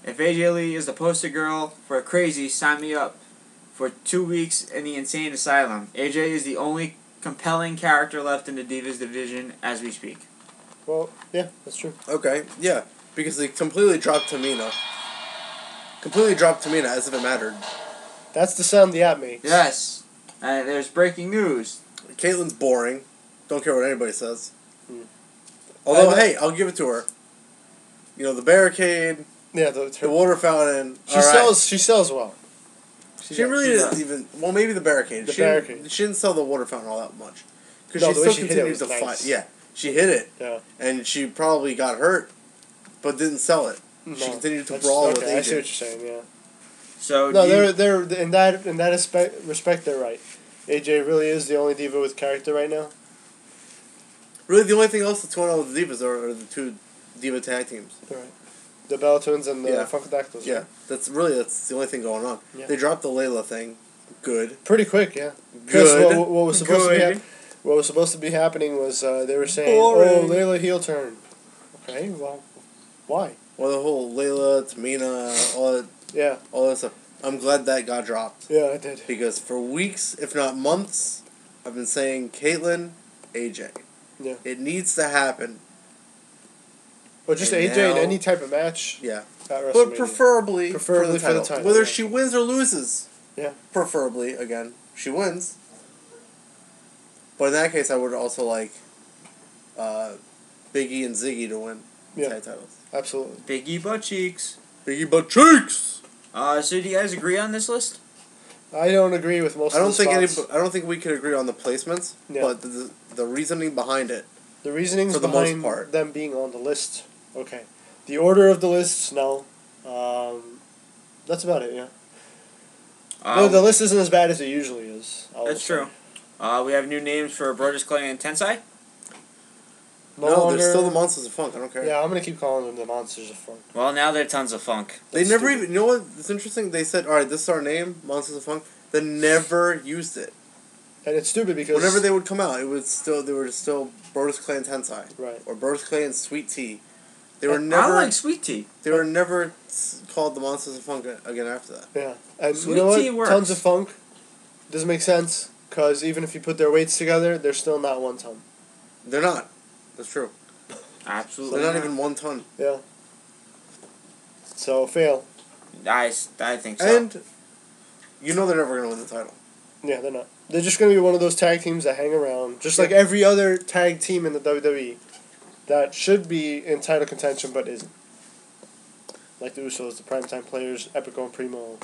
If AJ Lee is the poster girl for crazy, sign me up for 2 weeks in the insane asylum. AJ is the only compelling character left in the Divas division as we speak. Well, yeah, that's true. Okay, yeah. Because they completely dropped Tamina. Completely dropped Tamina as if it mattered. That's the sound the app makes. Yes. And there's breaking news. Caitlin's boring. Don't care what anybody says. Although, hey, I'll give it to her. You know, the barricade, Yeah, the water fountain. She sells well. She really didn't even. Well, maybe the barricade. Barricade. She didn't sell the water fountain all that much. Because No, she the way still she hit it continued was to nice. fight. Yeah, she hit it. Yeah. And she probably got hurt, but didn't sell it. No, She continued to that's- brawl okay, with I see what you're AJ. saying. Yeah. So No, do you- they're in that respect they're right. AJ really is the only diva with character right now. Really, the only thing else that's going on with the Divas are the two Diva tag teams. Right. The Bella Twins and the Yeah. Funkadactyls. Yeah, that's the only thing going on. Yeah. They dropped the Layla thing. Good. Pretty quick, yeah. Because Good. what was supposed to Good. be what was supposed to be happening was they were saying, Boring. "Oh, Layla heel turn." Okay, well, why? Well, the whole Layla, Tamina, all that stuff. I'm glad that got dropped. Yeah, I did. Because for weeks, if not months, I've been saying Caitlyn, AJ. Yeah. It needs to happen. But just And AJ in now- any type of match Yeah. at WrestleMania. But preferably Preferably for the title. title, Whether yeah. she wins or loses. Yeah. Preferably, again, she wins. But in that case, I would also like Biggie and Ziggy to win Yeah. tag titles. Absolutely. Biggie butt cheeks. Biggie butt cheeks! So do you guys agree on this list? I don't agree with most I don't of the think spots. I don't think we could agree on the placements, Yeah. but the reasoning behind it. The reasonings For the most behind part. them being on the list, okay. The order of the lists, no. That's about it, yeah. No, the list isn't as bad as it usually is. I will That's say. true. We have new names for Brodus Clay and Tensai. No, No, longer, they're still the Monsters of Funk. I don't care. Yeah, I'm gonna keep calling them the Monsters of Funk. Well, now they're Tons of Funk. They That's never stupid. even. You know what? It's interesting. They said, "All right, this is our name, Monsters of Funk." They never used it. And it's stupid because Whenever they would come out, they were still Brodus Clay and Tensai, right. or Brodus Clay and Sweet Tea. They were I never. like Sweet Tea. They were never called the Monsters of Funk again after that. Yeah, and Sweet you know tea what? works. Tons of Funk doesn't make sense because even if you put their weights together, they're still not 1 ton. They're not. That's true. Absolutely. They're not even 1 ton. Yeah. So fail. I think so. And you know they're never gonna win the title. Yeah, they're not. They're just gonna be one of those tag teams that hang around, just like Yeah. every other tag team in the WWE that should be in title contention but isn't. Like the Usos, the Primetime Players, Epico and Primo.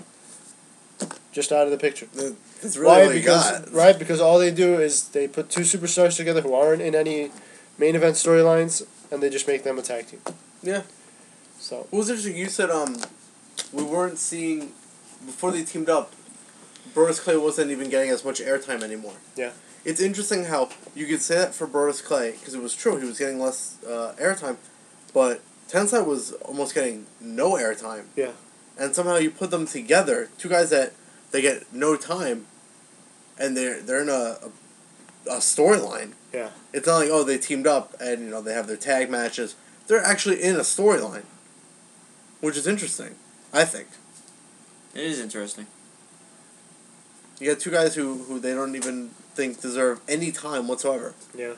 Just out of the picture. That's really Why? what you Because got. right, because all they do is they put 2 superstars together who aren't in any main event storylines, and they just make them a tag team. Yeah. So What was interesting? You said we weren't seeing before they teamed up. Brodus Clay wasn't even getting as much airtime anymore. Yeah. It's interesting how you could say that for Brodus Clay because it was true. He was getting less airtime, but Tensai was almost getting no airtime. Yeah. And somehow you put them together, two guys that they get no time, and they're in a storyline. Yeah. It's not like, oh, they teamed up and they have their tag matches. They're actually in a storyline, which is interesting, I think. It is interesting. You got two guys who they don't even think deserve any time whatsoever. Yeah.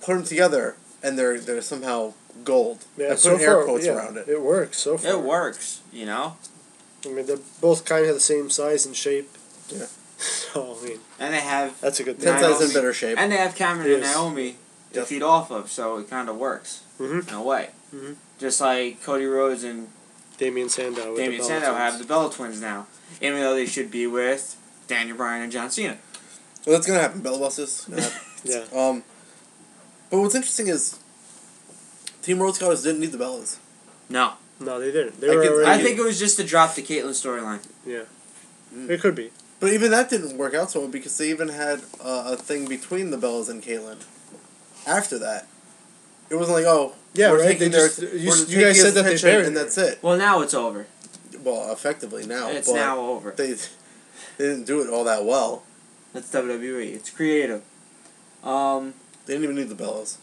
Put them together, and they're somehow gold. Yeah. I put so air far, quotes yeah, around it. It works so far. It works, I mean, they're both kind of the same size and shape. Yeah. So I mean, And they have that's a good thing. Tensai's in Naomi. better shape. And they have Cameron It and is. Naomi to Yep. feed off of, so it kind of works Mhm. in a way. Mhm. Just like Cody Rhodes and Damien Sandow. with Damien the Bella Sandow have Twins. the Bella Twins now, even though they should be with Daniel Bryan and John Cena. Well, that's gonna happen. Bella Busters. Yeah. But what's interesting is Team Road Scouters didn't need the Bellas. No, No, they didn't. They I were could- already. I think it was just to drop the Caitlyn storyline. Yeah. Mm. It could be. But even that didn't work out so well because they even had a thing between the Bellas and Caitlyn. After that, it wasn't like, oh, Yeah, we're right. taking They their, just- we're you taking guys his said that they attention buried and her. that's it. Well, now it's over. Well, effectively now, It's but now over. they didn't do it all that well. That's WWE. It's creative. They didn't even need the Bellas.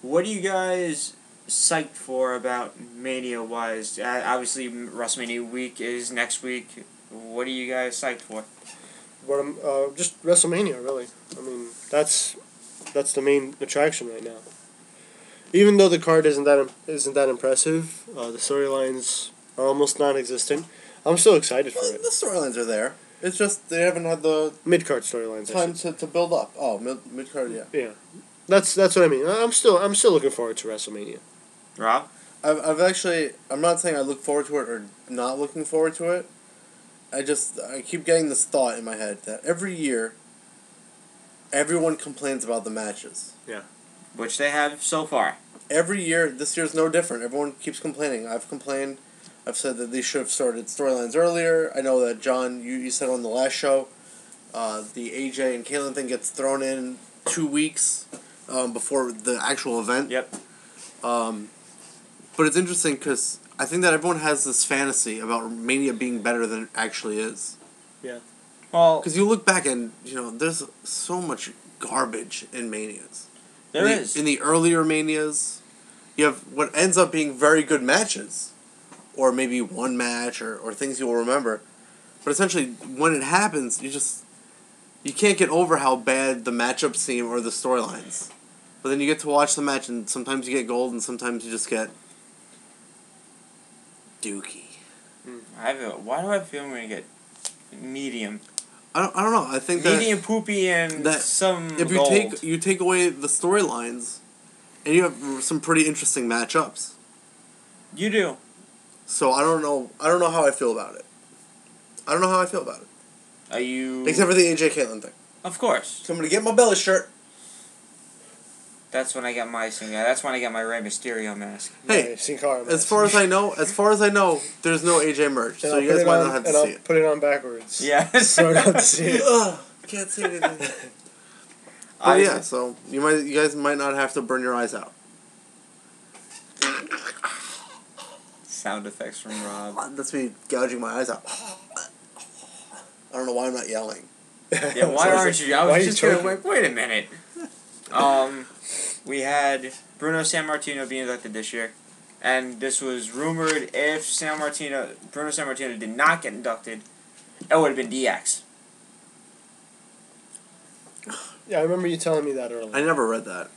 What are you guys psyched for about Mania-wise? Obviously, WrestleMania week is next week. What are you guys psyched for? What just WrestleMania, really. I mean, that's the main attraction right now. Even though the card isn't that impressive, the storylines are almost non-existent. I'm still excited for Well, it. the storylines are there. It's just they haven't had the Mid-card storylines. I time should say. to build up. Oh, mid card, yeah. Yeah, that's what I mean. I'm still looking forward to WrestleMania. Rob? I've actually, I'm not saying I look forward to it or not looking forward to it. I keep getting this thought in my head that every year everyone complains about the matches. Which they have so far. Every year, this year's no different. Everyone keeps complaining. I've complained. I've said that they should have started storylines earlier. I know that, John, you said on the last show, the AJ and Caitlyn thing gets thrown in 2 weeks before the actual event. Yep. But it's interesting because I think that everyone has this fantasy about Mania being better than it actually is. Yeah. Well, Because you look back and, there's so much garbage in Manias. there is. In the earlier Manias, you have what ends up being very good matches. Or maybe one match or things you'll remember. But essentially, when it happens, you can't get over how bad the matchups seem or the storylines. But then you get to watch the match and sometimes you get gold and sometimes you just get dookie. Why do I feel I'm going to get medium? I don't know. I think that Medium poopy and some if you take away the storylines, and you have some pretty interesting matchups. You do. So I don't know how I feel about it. Are you... Except for the AJ Caitlyn thing. Of course. So I'm gonna get my Bella shirt. That's when I get my That's when I get my Rey Mysterio mask. Hey, Sin Cara as far as I know, there's no AJ merch, And so I'll you guys put it might on, not have to and I'll see it. put it on backwards. Yeah. So I don't have to see it. Ugh, can't see anything. But yeah, so you guys might not have to burn your eyes out. Sound effects from Rob. That's me gouging my eyes out. I don't know why I'm not yelling. Yeah, why aren't you? I Why are was you just gonna choking? wait a minute. We had Bruno Sammartino being inducted this year, and this was rumored if Bruno Sammartino did not get inducted, it would have been DX. Yeah, I remember you telling me that earlier. I never read that.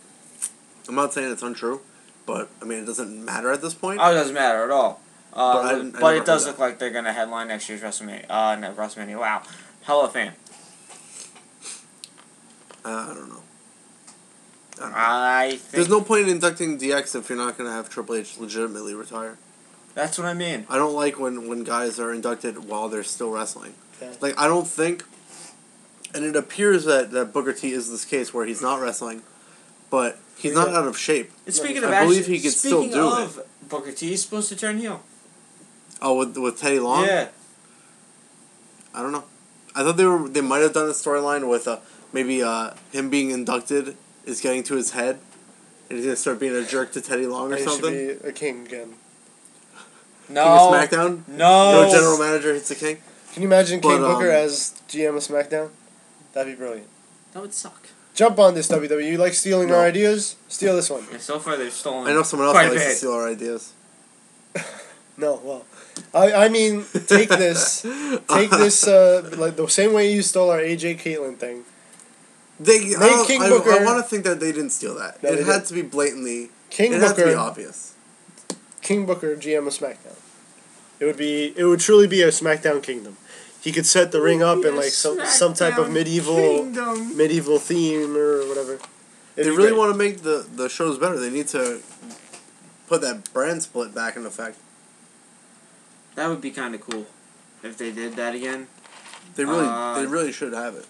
I'm not saying it's untrue, but I mean it doesn't matter at this point. Oh, it doesn't matter at all. I But never it does heard look like they're gonna headline next year's WrestleMania. No, WrestleMania. Wow, Hall of Fame. I don't know. I think There's no point in inducting DX if you're not going to have Triple H legitimately retire. that's what I mean. I don't like when guys are inducted while they're still wrestling. Yeah. Like, I don't think... And it appears that Booker T is this case where he's not wrestling, but he's not out of shape. And speaking of I believe he could still do it. Booker T is supposed to turn heel. Oh, with Teddy Long? Yeah. I don't know. I thought they might have done a storyline with maybe him being inducted is getting to his head, and he's going to start being a jerk to Teddy Long or And he something. should be a king again. No. King of SmackDown? No. No general manager hits the king? Can you imagine King But, Booker as GM of SmackDown? That'd be brilliant. That would suck. Jump on this, WWE. You like stealing No. our ideas? Steal this one. And so far they've stolen. I know someone else quite a likes to bit. steal our ideas. No, well, I mean, take this, like the same way you stole our AJ Caitlyn thing. I want to think that they didn't steal that. No, it they had didn't. to be blatantly. King it Booker, had to be obvious. King Booker, GM of SmackDown. It would truly be a SmackDown Kingdom. He could set the ring up in like some type of medieval theme or whatever. They really want to make the shows better. They need to put that brand split back in effect. That would be kind of cool if they did that again. They really should have it.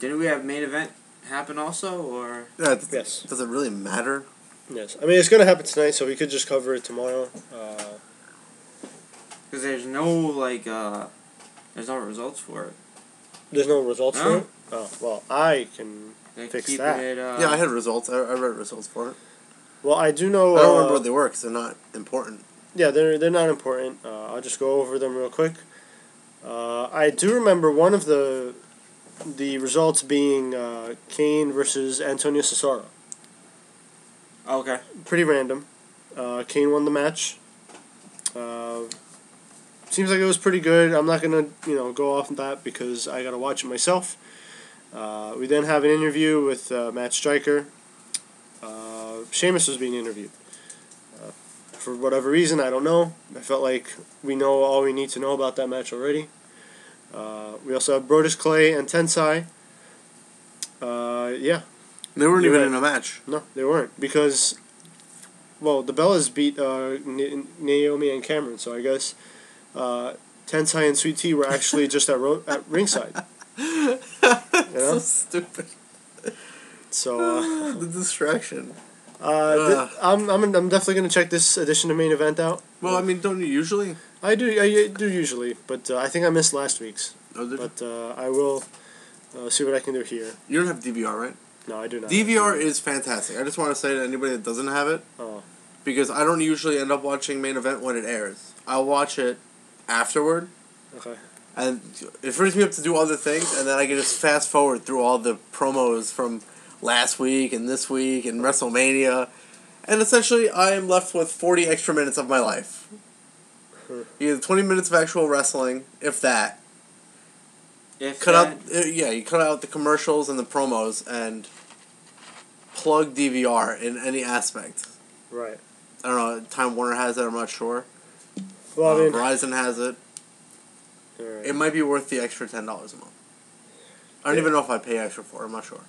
Didn't we have main event happen also, or? Yeah, Yes. Does it really matter? Yes. I mean, it's going to happen tonight, so we could just cover it tomorrow. Because there's no there's no results for it. There's no results No? for it? Oh, well, I can They're fix keeping that. It, Yeah, I had results. I read results for it. Well, I do know... I don't remember what they were because they're not important. Yeah, they're not important. I'll just go over them real quick. I do remember one of the results being Kane versus Antonio Cesaro. Okay. Pretty random. Kane won the match. Seems like it was pretty good. I'm not gonna go off on that because I gotta watch it myself. We then have an interview with Matt Stryker. Sheamus was being interviewed. For whatever reason, I don't know. I felt like we know all we need to know about that match already. We also have Brodus Clay and Tensai. Yeah. They weren't You're even right. in a match. No, they weren't. Because, well, the Bellas beat Naomi and Cameron, so I guess Tensai and Sweet Tea were actually just at ringside. So stupid. So the distraction. I'm definitely gonna check this edition of Main Event out. Well, I mean, don't you usually? I do usually, but I think I missed last week's. Oh, did you? But I will see what I can do here. You don't have DVR, right? No, I do not. DVR is fantastic. I just want to say to anybody that doesn't have it, because I don't usually end up watching Main Event when it airs. I'll watch it afterward. Okay. And it frees me up to do other things, and then I can just fast forward through all the promos from last week and this week and WrestleMania. And essentially, I am left with 40 extra minutes of my life. Either 20 minutes of actual wrestling, if that. You cut out the commercials and the promos and plug DVR in any aspect. Right. I don't know, Time Warner has it, I'm not sure. Well, I mean, Verizon has it. right. It might be worth the extra $10 a month. I don't even know if I pay extra for it, I'm not sure.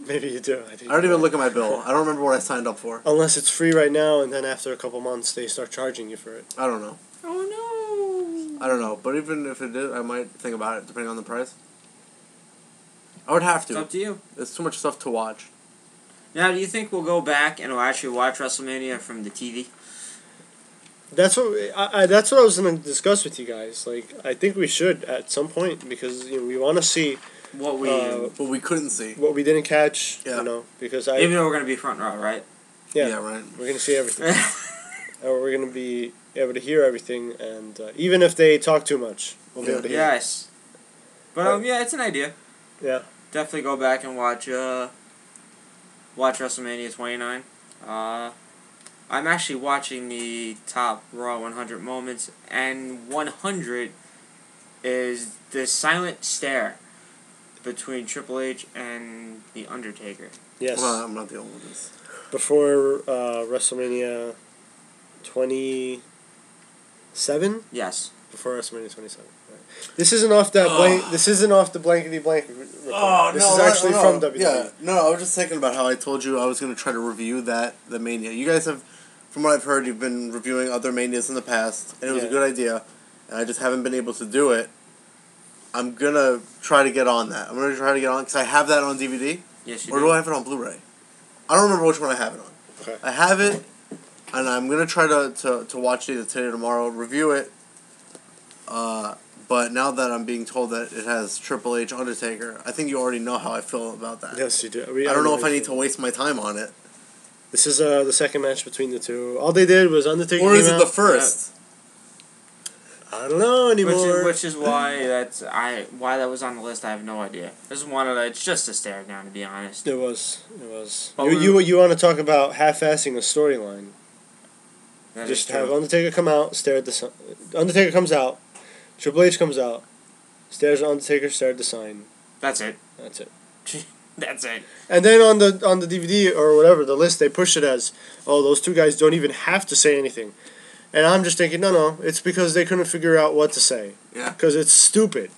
Maybe you do. I don't even look at my bill. I don't remember what I signed up for. Unless it's free right now, and then after a couple months, they start charging you for it. I don't know. Oh no! I don't know. But even if it did, I might think about it, depending on the price. I would have to. It's up to you. There's too much stuff to watch. Now, do you think we'll go back and we'll actually watch WrestleMania from the TV? That's what that's what I was going to discuss with you guys. Like, I think we should at some point, because we want to see What we couldn't see. what we didn't catch. Yeah. Because even though we're going to be front row, right? Yeah, right. We're going to see everything. Or we're going to be able to hear everything, and even if they talk too much, we'll be able to hear. Yes. But yeah, it's an idea. Yeah. Definitely go back and watch WrestleMania 29. I'm actually watching the top Raw 100 moments, and 100 is the silent stare between Triple H and The Undertaker. Yes. Well, I'm not the only one. Before WrestleMania 27. Yes. Before WrestleMania 27. Right. This isn't off that blank. This isn't off the blankety blank. This is actually from WWE. Yeah, no, I was just thinking about how I told you I was going to try to review the Mania. You guys have, from what I've heard, you've been reviewing other Manias in the past, and it was a good idea, and I just haven't been able to do it. I'm going to try to get on that. I'm going to try to get on, because I have that on DVD. Yes, you do. Or do I have it on Blu-ray? I don't remember which one I have it on. Okay. I have it, and I'm going to try to watch it either today or tomorrow, review it. But now that I'm being told that it has Triple H Undertaker, I think you already know how I feel about that. Yes, you do. I don't know if I need to waste my time on it. This is the second match between the two. All they did was Undertaker. Or is came it the out. first? I don't know anymore. Which is why why that was on the list. I have no idea. This is one of the. It's just a stare down, to be honest. It was. But You want to talk about half-assing a storyline? Just have Undertaker come out, stare at the sun. Undertaker comes out. Triple H comes out, stares at Undertaker, stare at the sign. That's it. That's it. That's it. And then on the DVD or whatever, the list, they push it as, oh, those two guys don't even have to say anything. And I'm just thinking, no, it's because they couldn't figure out what to say. Yeah. Because it's stupid.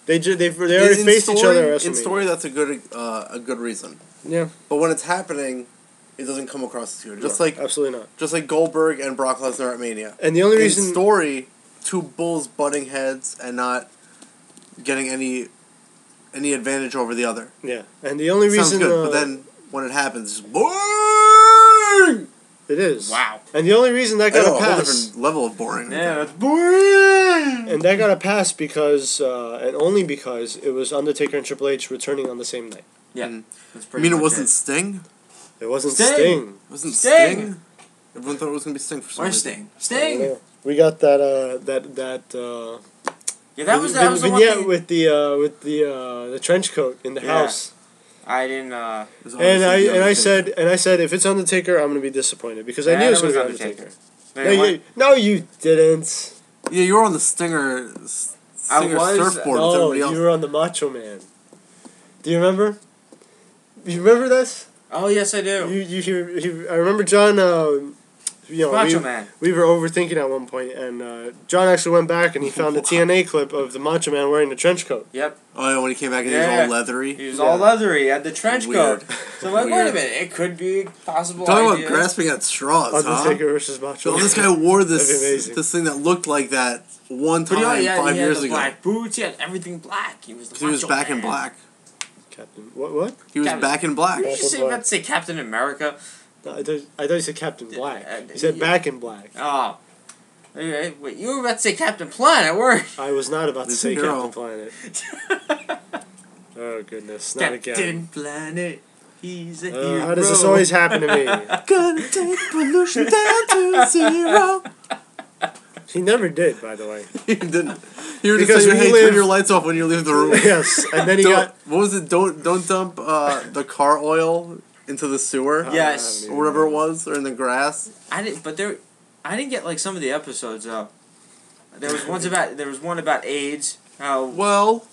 They already faced each other at WrestleMania. In story, that's a good reason. Yeah. But when it's happening, it doesn't come across as good. Absolutely not. Just like Goldberg and Brock Lesnar at Mania. And the only reason... In story, two bulls butting heads and not getting any advantage over the other. Yeah. And the only reason... Sounds good, but then when it happens, it's boring! It is. Wow. And the only reason that got a pass... a whole different level of boring. Yeah, that's boring! And that got a pass because, and only because, it was Undertaker and Triple H returning on the same night. Yeah. That's You mean it wasn't Sting? It wasn't Sting. Sting. It wasn't Sting. Sting? Everyone thought it was going to be Sting for some reason. Where's Sting? Yeah. We got that Yeah, that was the one vignette thing. with the trench coat in the house. I didn't. And I said if it's Undertaker, I'm gonna be disappointed because I knew it was gonna be Undertaker. No, you didn't. Yeah, you were on the Stinger surfboard with everybody else. You were on the Macho Man. Do you remember? You remember this? Oh yes, I do. I remember John. Macho Man. We were overthinking at one point, and John actually went back and he found a TNA clip of the Macho Man wearing the trench coat. Yep. Oh, yeah, when he came back and he was all leathery. He was all leathery. He had the trench Weird. coat. So I'm like, wait a minute, it could be a possible Talking idea. about grasping at straws, Undertaker versus Macho So Man. this guy wore That'd be amazing. this thing that looked like that one But time he had 5 years the ago. black boots. He had everything black. He was the He was Macho back Man. in black. Captain. What? He was Captain- back in black. Did you Captain say Black. about to say Captain America? No, I thought you said Captain Black. Uh, You said yeah. Back in Black. Oh. Wait, you were about to say Captain Planet, weren't I was not about to He's say a hero. Captain Planet. you? Oh goodness, not Captain again. Planet, he's a hero. How does this always happen to me? Gonna take pollution down to 0. He never did, by the way. He didn't. He would Because just say, we "Hey, live- turn your lights off when you leave the room." Yes, and then he Don't- got. What was it? Don't dump the car oil into the sewer. Yes. Or whatever it was, or in the grass. I didn't get like some of the episodes though. There was one about AIDS. How Well,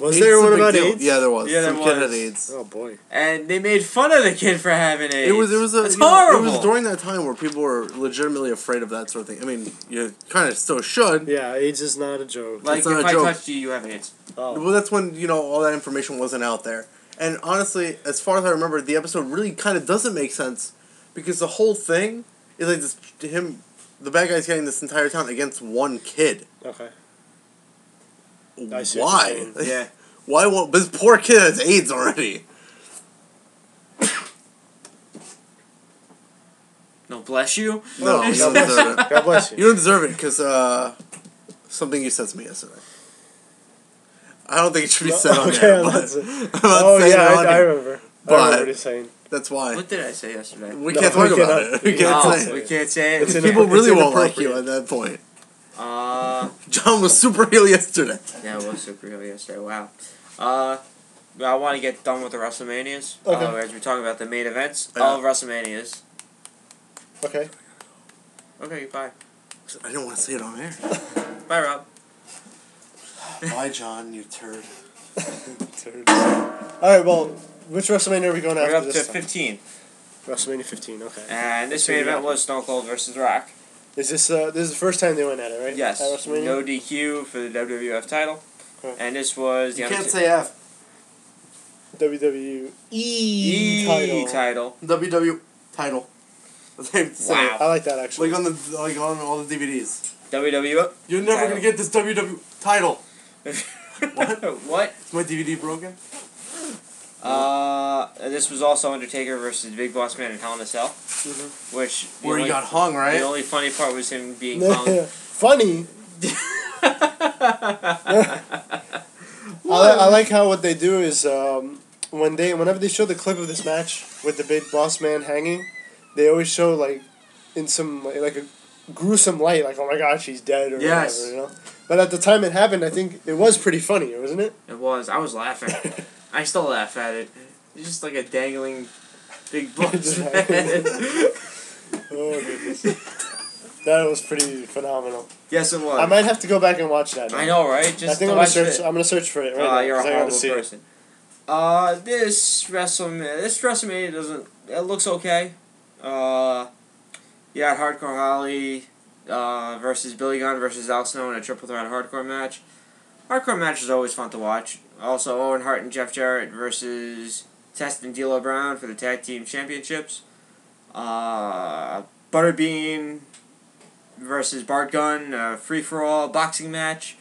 Was AIDS there is a one big about deal. AIDS? Yeah, there was. Yeah, there Some kid had was. AIDS. Oh boy. and they made fun of the kid for having AIDS. It was That's you know, horrible. it was during that time where people were legitimately afraid of that sort of thing. I mean, you kind of still should. Yeah, AIDS is not a joke. like It's not if a I joke. touched you, you have AIDS. Oh. Well, that's when all that information wasn't out there. And honestly, as far as I remember, the episode really kind of doesn't make sense because the whole thing is like the bad guy's getting this entire town against one kid. Okay. I see what Why? you're saying. Yeah. Why won't this poor kid has AIDS already? No, bless you. No, you don't deserve it. God bless You you. don't deserve it because something you said to me yesterday. I don't think it should be said on Okay, there, I'm but not saying- I'm not Oh saying yeah, it on I here. remember. I But- remember what he's saying. That's why. What did I say yesterday? We No, can't we talk about cannot. it. We can't Oh, say we it. can't say It's it. in- People really it's won't like you inappropriate. at that point. Yeah, John was super heel yesterday. it was super real yesterday. Wow. I want to get done with the WrestleManias. Okay. As we're talking about the main events Yeah. of WrestleManias. Okay. Okay, bye. I didn't want to say it on air. Bye, Rob. Bye, John, you turd. All right. Well, which WrestleMania are we going We're after up to this time? 15. WrestleMania 15. Okay. And this So main you event got- was Stone Cold versus Rock. Is this is the first time they went at it, right? Yes. At WrestleMania. No DQ for the WWF title. Okay. And this was the You can't Undertaker- say F. WWE E title. WW title. That's how you say Wow. it. I like that actually. Like on all the DVDs. WWF. You're never Title. gonna get this WW title. What? Is my DVD broken? This was also Undertaker versus Big Boss Man in Hell in a Cell. Which the Where he only- got hung, The right? only funny part was him being hung. Funny. I like how what they do is whenever they show the clip of this match with the Big Boss Man hanging, they always show like in some like a gruesome light, like oh my gosh he's dead or Yes. whatever, you know. But at the time it happened, I think it was pretty funny, wasn't it? It was. I was laughing. I still laugh at it. It's just like a dangling Big Boss Just Man. Oh goodness, that was pretty phenomenal. Yes, it was. I might have to go back and watch that. Now. I know, right? Just I think to I'm watch gonna search. it. I'm gonna search for it right now. You're a 'cause I gotta horrible see it. person. This WrestleMania doesn't. It looks okay. You had Hardcore Holly versus Billy Gunn versus Al Snow in a triple threat hardcore match. Hardcore match is always fun to watch. Also, Owen Hart and Jeff Jarrett versus Test and D'Lo Brown for the tag team championships. Butterbean versus Bart Gunn, free for all boxing match.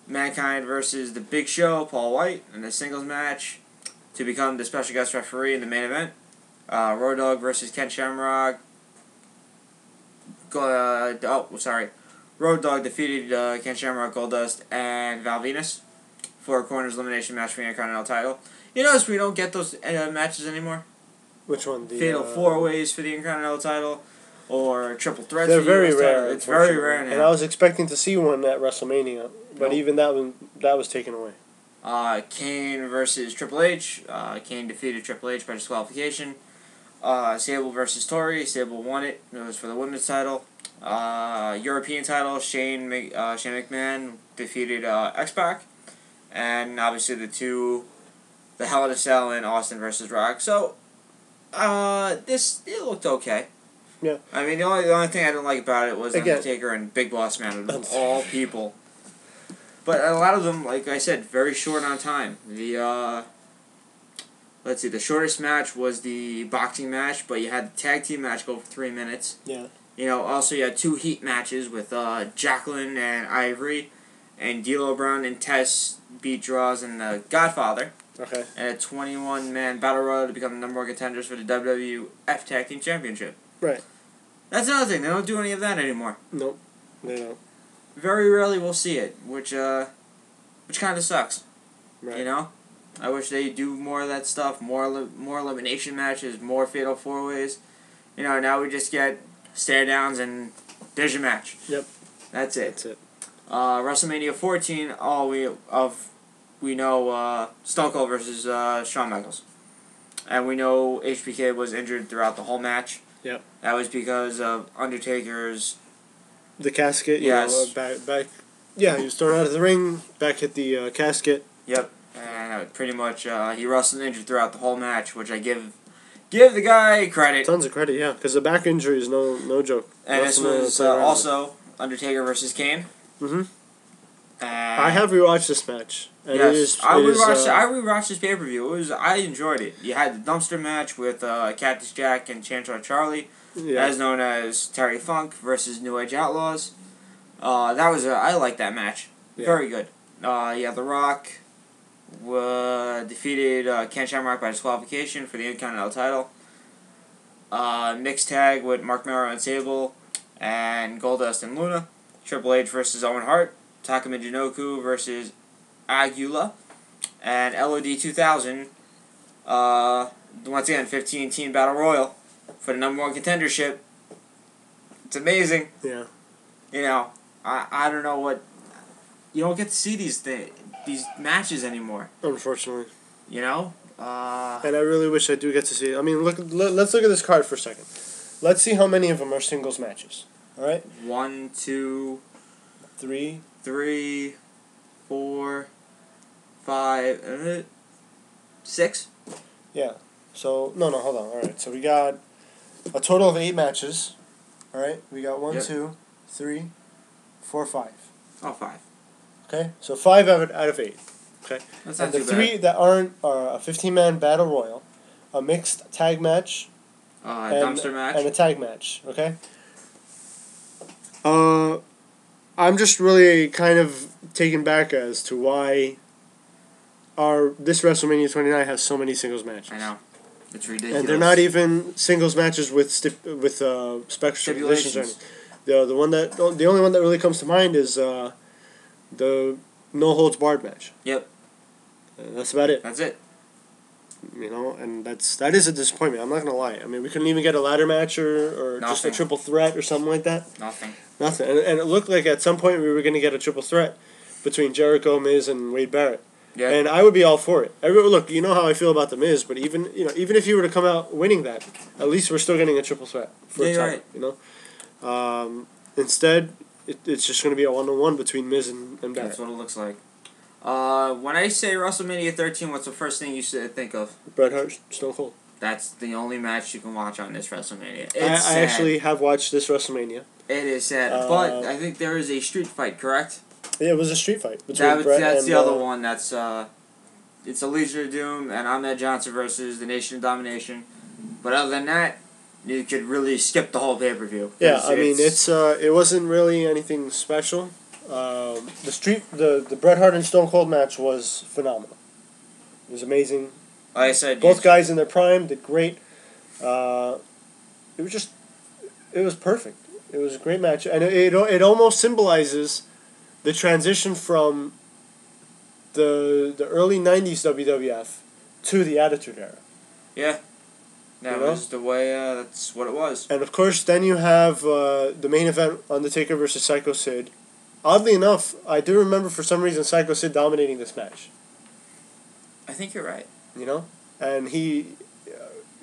Mankind versus The Big Show, Paul White, in a singles match to become the special guest referee in the main event. Road Dogg versus Ken Shamrock. Road Dogg defeated Ken Shamrock, Goldust, and Val Venus for a corners elimination match for the Intercontinental title. You notice we don't get those matches anymore? Which one? The Fatal 4-ways for the Intercontinental title, or triple threats. They're for the very US title. rare. It's very unfortunately. rare And now. I was expecting to see one at WrestleMania, but Nope. even that was taken away. Kane versus Triple H. Kane defeated Triple H by disqualification. Sable versus Tori. Sable won it. It was for the women's title. European title. Shane McMahon defeated X-Pac. And obviously the Hell in a Cell and Austin versus Rock. So, it looked okay. Yeah. I mean, the only thing I didn't like about it was Again- Undertaker and Big Boss Man, of all people. But a lot of them, like I said, very short on time. The shortest match was the boxing match, but you had the tag team match go for 3 minutes. Yeah. Also you had 2 heat matches with Jacqueline and Ivory, and D'Lo Brown and Tess beat Draws and the Godfather. Okay. and a 21-man battle royal to become the number one contenders for the WWF Tag Team Championship. Right. That's another thing. They don't do any of that anymore. Nope. They don't. Very rarely we'll see it, which kind of sucks. Right. You know, I wish they do more of that stuff. More elimination matches, more fatal 4-ways. You know, now we just get stare downs and there's your match. Yep. That's it. That's it. WrestleMania 14. We know Stone Cold versus Shawn Michaels, and we know HBK was injured throughout the whole match. Yep. That was because of Undertaker's. The casket. Yes. Back. Yeah, he was thrown out of the ring. Back hit the casket. Yep. And pretty much he wrestled injured throughout the whole match, which I give the guy credit. Tons of credit, yeah, because the back injury is no joke. And this was also Undertaker versus Kane. Mm-hmm. I have rewatched this match. And yes, I rewatched this pay-per-view. I enjoyed it. You had the dumpster match with Cactus Jack and Chanchar Charlie, as known as Terry Funk versus New Age Outlaws. I like that match. Yeah. Very good. The Rock defeated Ken Shamrock by disqualification for the Intercontinental title. Mixed tag with Mark Mero and Sable and Goldust and Luna. Triple H versus Owen Hart. Taka Michinoku versus Aguila. And LOD 2000. Once again, 15-team Battle Royal for the number one contendership. It's amazing. Yeah. You know, I don't know what... You don't get to see these matches anymore. Unfortunately. You know? And I really wish I do get to see it. I mean, let's look at this card for a second. Let's see how many of them are singles matches. All right? 1, 2, 3, 4, 5, 6. Yeah. So, no, hold on. All right. So we got a total of 8 matches. All right? We got 1, 2, 3, 4, 5. Oh, 5. Okay? So 5 out of 8. Okay? That's not and the too 3 bad. that aren't are a 15-man battle royal, a mixed tag match, Dumpster match. and a tag match. Okay? I'm just really kind of taken back as to why this WrestleMania 29 has so many singles matches. I know. It's ridiculous. And they're not even singles matches with special stipulations or anything. The only one that really comes to mind is the no holds barred match. Yep. That's about it. That's it. You know, and that is a disappointment. I'm not gonna lie. I mean, we couldn't even get a ladder match or just a triple threat or something like that. Nothing. And it looked like at some point we were gonna get a triple threat between Jericho, Miz, and Wade Barrett. Yeah. And I would be all for it. Look, you know how I feel about the Miz, but even if he were to come out winning that, at least we're still getting a triple threat for a title. Right. You know. Instead, it's just going to be a 1-on-1 between Miz and Barrett. That's what it looks like. When I say WrestleMania 13, what's the first thing you should think of? Bret Hart, Stone Cold. That's the only match you can watch on this WrestleMania. I actually have watched this WrestleMania. It is sad, but I think there is a street fight, correct? Yeah, it was a street fight between Bret That's and the other one. That's it's a Legion of Doom and Ahmed Johnson versus the Nation of Domination. But other than that, you could really skip the whole pay-per-view. Yeah, I mean it wasn't really anything special. The Bret Hart and Stone Cold match was phenomenal. It was amazing. Like I said, both guys in their prime did great. It was perfect. It was a great match, and it almost symbolizes the transition from the early '90s WWF to the Attitude Era. Yeah. That was the way, that's what it was. And of course, then you have the main event, Undertaker versus Psycho Sid. Oddly enough, I do remember for some reason Psycho Sid dominating this match. I think you're right. You know? And he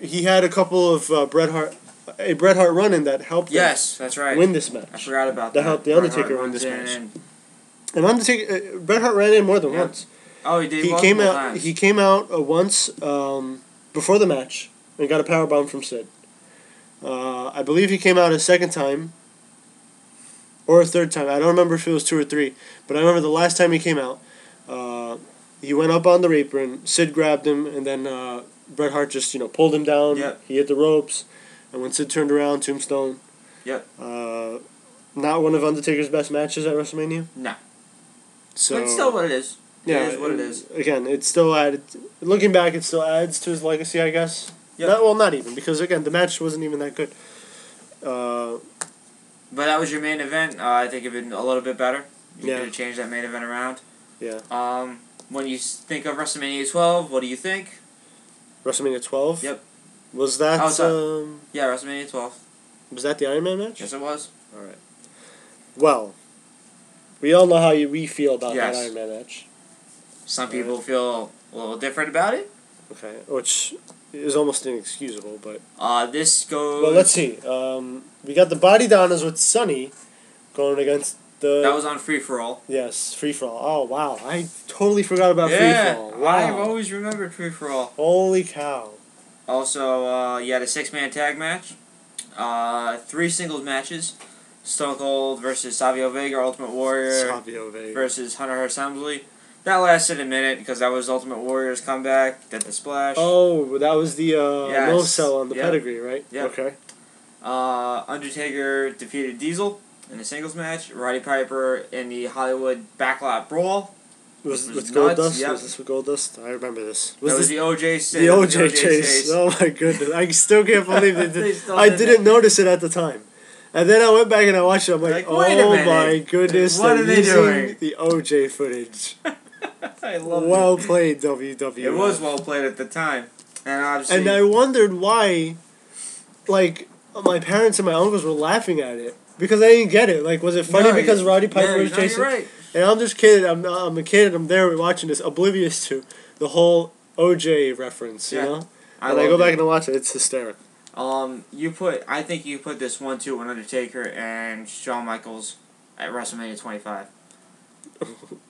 had a couple of Bret Hart run-in that helped that's right. win this match. I forgot about that. That helped the Undertaker win this match. And Undertaker, Bret Hart ran in more than once. Oh, he did. He came out once before the match and got a powerbomb from Sid. I believe he came out a second time or a third time. I don't remember if it was 2 or 3, but I remember the last time he came out, he went up on the apron, Sid grabbed him, and then Bret Hart just pulled him down. Yep. He hit the ropes, and when Sid turned around, Tombstone. Yep. Not one of Undertaker's best matches at WrestleMania. No. So, But still what it is. Yeah, it is what it is. Again, it still added. Looking back, it still adds to his legacy, I guess. Yep. Not even, because again, the match wasn't even that good. But that was your main event. I think it'd been a little bit better. You Yeah. could have changed that main event around. Yeah. When you think of WrestleMania 12, what do you think? WrestleMania 12. Yep. Was that? Yeah, WrestleMania 12. Was that the Iron Man match? Yes, it was. All right. Well, we all know how we feel about Yes. that Iron Man match. Some people feel a little different about it. Okay, which is almost inexcusable, but. This goes. Well, let's see. We got the Body Donnas with Sunny going against the. That was on Free For All. Yes, Free For All. Oh wow, I totally forgot about Free For All. Wow. I've always remembered Free For All. Holy cow. Also, you had a 6-man tag match. 3 singles matches. Stone Cold versus Savio Vega, Ultimate Warrior. Savio Vega. Versus Hunter Hearst Helmsley. That lasted a minute because that was Ultimate Warrior's comeback. Did the splash. Oh, that was the Yes. no sell on the Yep. pedigree, right? Yep. Okay. Undertaker defeated Diesel in a singles match. Roddy Piper in the Hollywood Backlot Brawl. Was was with nuts, Goldust? yep. Was this with Goldust? I remember this. That was this the OJ chase. the OJ chase? Oh my goodness! I still can't believe they They did. still I did didn't notice it at the time, and then I went back and I watched it. I'm like, Wait a oh minute. my goodness! What they're are they using doing? the OJ footage. I love Well it. played, WWE. It was well played at the time. And obviously... And I wondered why, like, my parents and my uncles were laughing at it. Because I didn't get it. Like, was it funny because Roddy Piper was chasing? You're right. And I'm just kidding. I'm a kid and I'm there watching this, oblivious to the whole OJ reference, you know? And I go back and I watch it. It's hysterical. I think you put this 1-2 on Undertaker and Shawn Michaels at WrestleMania 25.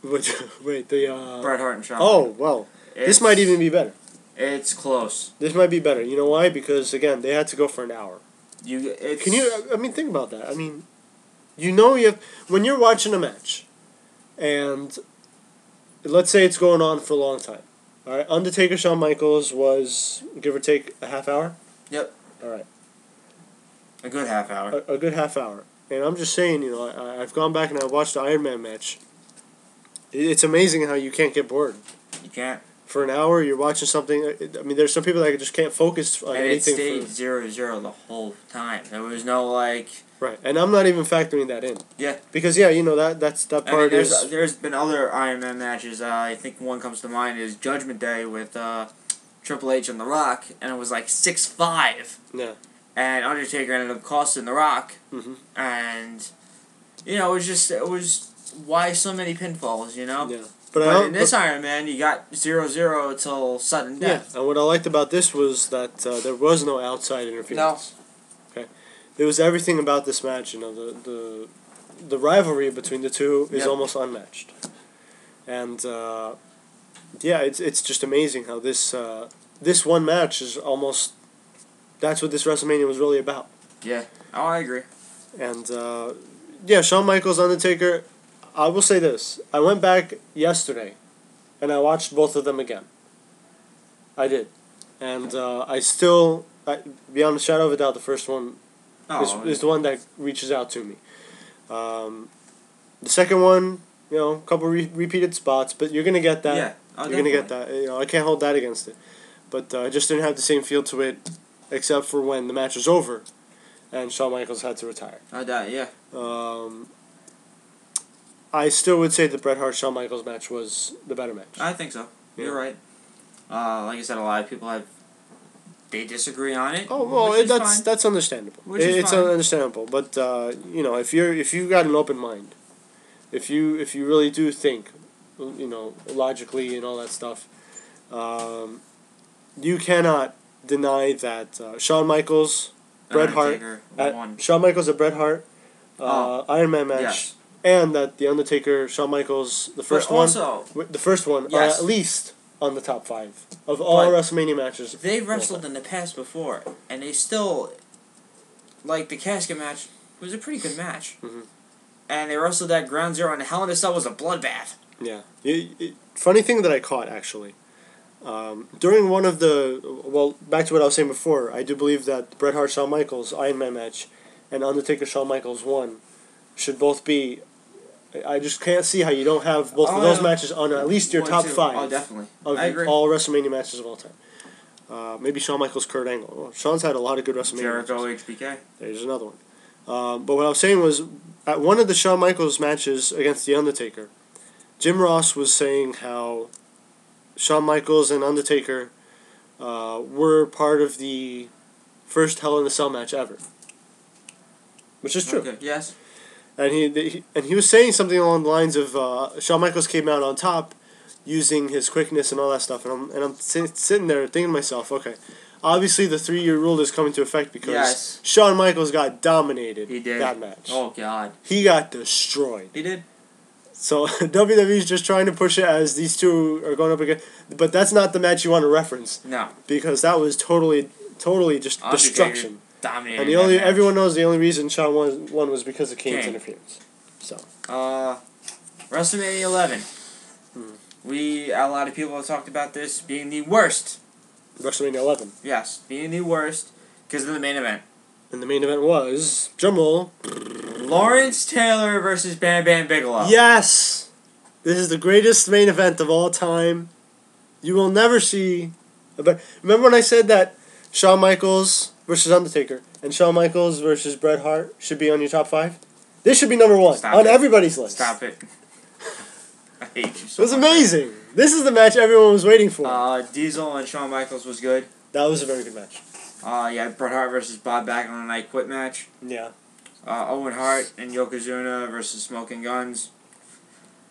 Wait, the... Bret Hart and Shawn Oh, Michaels. well. This might even be better. It's close. This might be better. You know why? Because, again, they had to go for an hour. Can you... I mean, think about that. I mean, you know you have... When you're watching a match, and let's say it's going on for a long time. All right, Undertaker, Shawn Michaels was, give or take, a half hour? Yep. All right. A good half hour. A good half hour. And I'm just saying, you know, I've gone back and I watched the Iron Man match. It's amazing how you can't get bored. You can't. For an hour, you're watching something. I mean, there's some people that just can't focus on And it anything. stayed 0-0 the whole time. There was no, like... Right, and I'm not even factoring that in. Yeah. Because, yeah, you know, that part is... There's been other Iron Man matches. I think one comes to mind is Judgment Day with Triple H and The Rock, and it was like 6-5. Yeah. And Undertaker ended up costing The Rock. Mm-hmm. And, you know, it was why so many pinfalls, you know? Yeah. But in this Iron Man, you got 0-0 till sudden death. Yeah, and what I liked about this was that there was no outside interference. No. Okay. It was everything about this match, you know, the rivalry between the two is almost unmatched. And, yeah, it's just amazing how this one match is almost... That's what this WrestleMania was really about. Yeah. Oh, I agree. And, yeah, Shawn Michaels, Undertaker... I will say this. I went back yesterday, and I watched both of them again. I did. And I still, beyond a shadow of a doubt, the first one is the one that reaches out to me. The second one, you know, a couple repeated spots, but you're going to get that. Yeah. You're going to get that. You know, I can't hold that against it. But I just didn't have the same feel to it, except for when the match was over, and Shawn Michaels had to retire. Yeah. I still would say the Bret Hart Shawn Michaels match was the better match. I think so. Yeah. You're right. Like I said, a lot of people they disagree on it. Oh well, that's understandable. It's fine. understandable, but you know, if you got an open mind, if you really do think, you know, logically and all that stuff, you cannot deny that Shawn Michaels, Bret Hart, Shawn Michaels and Bret Hart, Iron Man match. Yes. And that the Undertaker, Shawn Michaels, the first one, are at least on the top 5 of all WrestleMania matches. They've wrestled in the past before, and they still, like the casket match was a pretty good match. Mm-hmm. And they wrestled at Ground Zero, and Hell in a Cell was a bloodbath. Yeah. Funny thing that I caught, actually. During one of back to what I was saying before, I do believe that Bret Hart, Shawn Michaels, Iron Man match, and Undertaker, Shawn Michaels 1 should both be I just can't see how you don't have both of those matches on at least your top 5. Oh, definitely. Of I agree. all WrestleMania matches of all time. Maybe Shawn Michaels, Kurt Angle. Well, Shawn's had a lot of good WrestleMania Jericho, matches. HBK. There's another one. But what I was saying was, at one of the Shawn Michaels matches against The Undertaker, Jim Ross was saying how Shawn Michaels and Undertaker were part of the first Hell in a Cell match ever. Which is true. Okay. Yes. And he was saying something along the lines of Shawn Michaels came out on top using his quickness and all that stuff. And I'm sitting there thinking to myself, okay, obviously the 3-year rule is coming into effect because Shawn Michaels got dominated that match. Oh, God. He got destroyed. He did. So WWE's just trying to push it as these two are going up again. But that's not the match you want to reference. No. Because that was totally just destruction. Dominated. And everyone knows the only reason Shawn won was because of Kane's interference. So. WrestleMania 11. A lot of people have talked about this being the worst. WrestleMania 11. Yes, being the worst because of the main event. And the main event was, drumroll, Lawrence Taylor versus Bam Bam Bigelow. Yes! This is the greatest main event of all time. You will never see. But remember when I said that Shawn Michaels versus Undertaker and Shawn Michaels versus Bret Hart should be on your top 5? This should be number 1 on everybody's list. Stop it. I hate you so It was much. amazing. This is the match everyone was waiting for. Diesel and Shawn Michaels was good. That was a very good match. Bret Hart versus Bob Backlund on a night quit match. Yeah. Owen Hart and Yokozuna versus Smoking Guns.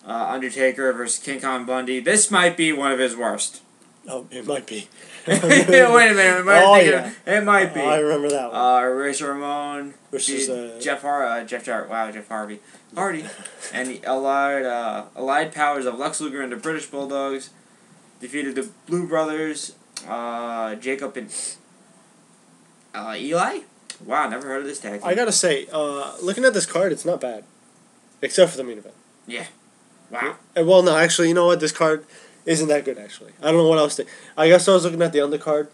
Undertaker versus King Kong Bundy. This might be one of his worst. Oh, it might be. Wait a minute. It might be. I remember that one. Razor Ramon versus Jeff Hardy. And the allied powers of Lex Luger and the British Bulldogs defeated the Blue Brothers, Jacob and Eli. Wow, never heard of this tag team. I gotta say, looking at this card, it's not bad, except for the main event. Yeah. Wow. Well, no, actually, you know what? This card isn't that good, actually. I don't know what I was thinking. I guess I was looking at the undercard.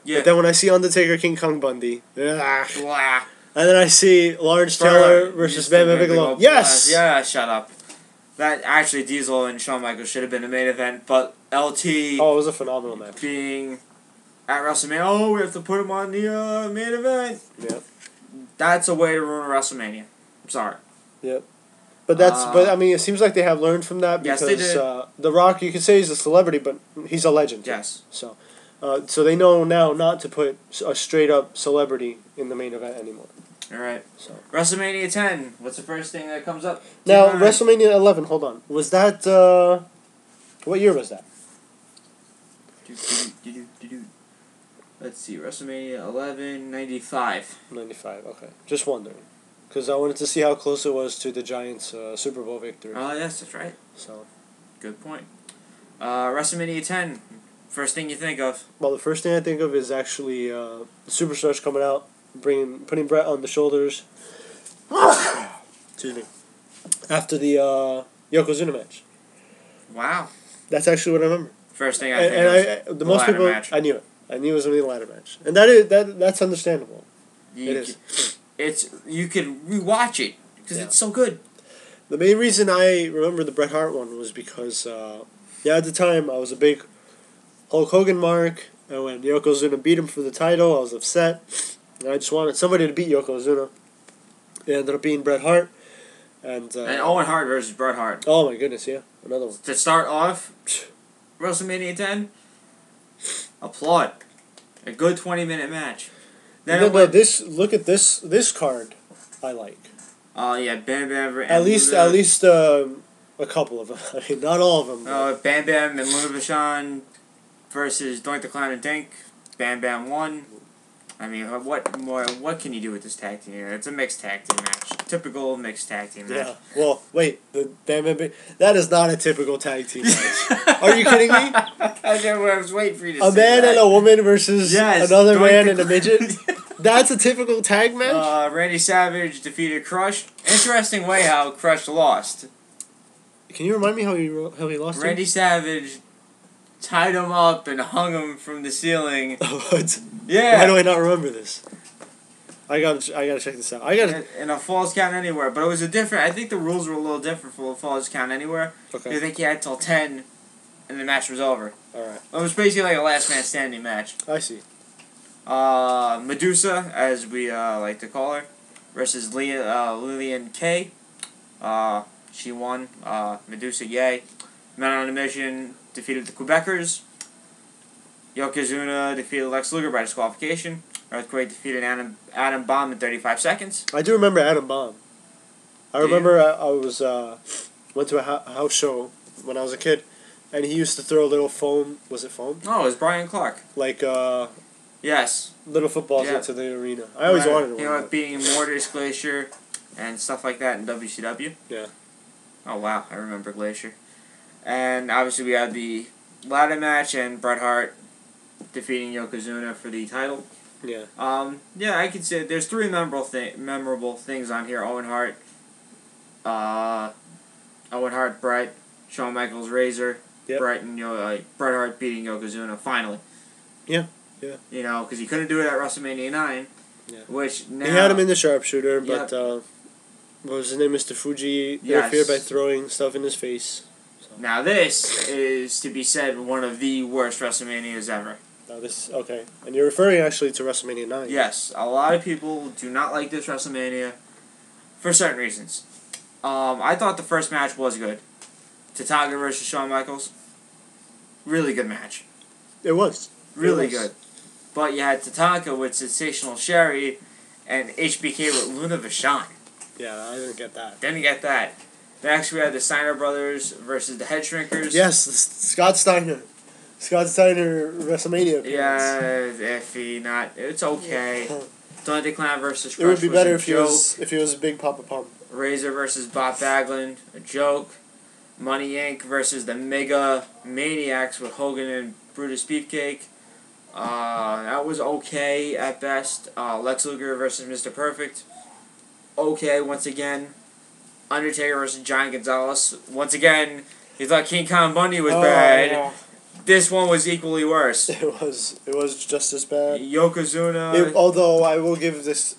Yeah. But then when I see Undertaker, King Kong Bundy, Blah. and then I see Lawrence Taylor versus Bam Bam Bigelow. Yes! Yeah, shut up. That actually, Diesel and Shawn Michaels should have been the main event, but LT. Oh, it was a phenomenal match. Being at WrestleMania, we have to put him on the main event. Yep. That's a way to ruin WrestleMania. I'm sorry. Yep. But but I mean, it seems like they have learned from that because Yes, they did. The Rock, you could say he's a celebrity, but he's a legend. Yes. So they know now not to put a straight up celebrity in the main event anymore. All right. So WrestleMania 10. What's the first thing that comes up? now WrestleMania 11. Hold on. Was that what year was that? Let's see. WrestleMania 11, 95. 95. Okay. Just wondering. Because I wanted to see how close it was to the Giants' Super Bowl victory. Oh, yes, that's right. So. Good point. WrestleMania 10. First thing you think of? Well, the first thing I think of is actually the Superstars coming out, putting Brett on the shoulders. Excuse me. After the Yokozuna match. Wow. That's actually what I remember. First thing I think of. The most people, match. I knew it. I knew it was going to be a ladder match, and that's understandable. It is. You can rewatch it because it's so good. The main reason I remember the Bret Hart one was because, at the time I was a big Hulk Hogan mark, and when Yokozuna beat him for the title, I was upset, and I just wanted somebody to beat Yokozuna. It ended up being Bret Hart, and Owen Hart versus Bret Hart. Oh my goodness, yeah, another one. To start off, WrestleMania 10, applaud. A good 20-minute match. Then look at this card, I like. Oh yeah, Bam Bam. At least a couple of them. I mean, not all of them. Bam Bam and Luna Vachon versus Doink the Clown and Dink. Bam Bam won. I mean, what can you do with this tag team? It's a mixed tag team match. Typical mixed tag team match. Yeah. Well, wait. The Bam Bam. That is not a typical tag team match. Are you kidding me? I was waiting for you to say a man that. and a woman versus another man and a midget. That's a typical tag match. Randy Savage defeated Crush. Interesting way how Crush lost. Can you remind me how he lost? Randy Savage tied him up and hung him from the ceiling. What? Yeah. Why do I not remember this? I gotta check this out. I gotta. In a Falls Count Anywhere, but it was a different. I think the rules were a little different for Falls Count Anywhere. Okay. I think you had till 10, and the match was over. All right. It was basically like a last man standing match. I see. Medusa, as we like to call her, versus Lillian Kay. She won. Medusa, yay. Men on a Mission defeated the Quebecers. Yokozuna defeated Lex Luger by disqualification. Earthquake defeated Adam Bomb in 35 seconds. I do remember Adam Bomb. I Do you? remember I was went to a house show when I was a kid, and he used to throw little foam. Was it foam? Oh, it was Brian Clark. Like Yes. little footballs Yeah. into the arena. I always wanted one. You know, beating Mortis, Glacier, and stuff like that in WCW. Yeah. Oh wow, I remember Glacier. And obviously we had the ladder match and Bret Hart defeating Yokozuna for the title. Yeah. Yeah, I could say there's three memorable things on here. Owen Hart, Bret, Shawn Michaels, Razor, Yep. Bret Hart beating Yokozuna finally. Yeah, yeah. You know, because he couldn't do it at WrestleMania 9. Yeah. Which now He had him in the sharpshooter, Yep. but what was his name? Mr. Fuji Yes. interfered by throwing stuff in his face. Now this is to be said one of the worst WrestleManias ever. Now this okay, and you're referring actually to WrestleMania 9. Yes, a lot of people do not like this WrestleMania for certain reasons. I thought the first match was good. Tatanka versus Shawn Michaels. Really good match. It was. Really It was. good. But you had Tatanka with Sensational Sherry and HBK with Luna Vachon. Yeah, I didn't get that. Didn't get that. Next we had the Steiner Brothers versus the Head Shrinkers. Yes, Scott Steiner. Scott Steiner WrestleMania appearance. Yeah, iffy, not. It's okay. Dante Clown versus Crush It would be better was if a he joke. was a big Papa Pump. Razor versus Bob Backlund, a joke. Money Inc. versus the Mega Maniacs with Hogan and Brutus Beefcake. That was okay at best. Lex Luger versus Mr. Perfect. Okay, once again. Undertaker versus Giant Gonzalez. Once again, you thought King Kong Bundy was bad. Yeah. This one was equally worse. It was just as bad. Yokozuna. Although I will give this,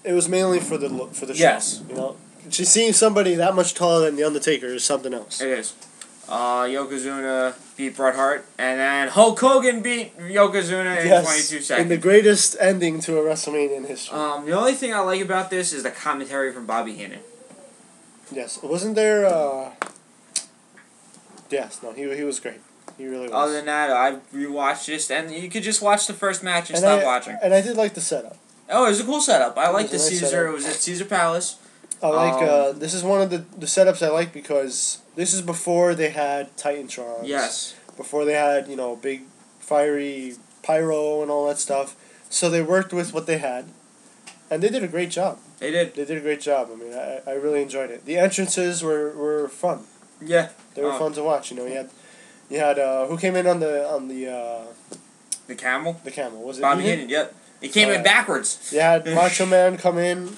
it was mainly for the show. Yes. You know, just seeing somebody that much taller than the Undertaker is something else. It is. Yokozuna beat Bret Hart, and then Hulk Hogan beat Yokozuna in 22 seconds. In the greatest ending to a WrestleMania in history. The only thing I like about this is the commentary from Bobby Heenan. Yes, wasn't there? Yes, no, he was great. He really was. Other than that, I rewatched this, and you could just watch the first match and And stop watching. And I did like the setup. Oh, it was a cool setup. I liked the was a nice Caesar. setup. It was at Caesar Palace. I like this is one of the setups I like because this is before they had Titantrons. Yes. Before they had, big fiery pyro and all that stuff. So they worked with what they had. And they did a great job. They did. They did a great job. I mean, I really enjoyed it. The entrances were fun. Yeah. They were fun to watch. You had who came in on the Camel. the camel? Was it Bobby Heenan? Heenan. Yep. He came in backwards. You had Macho Man come in,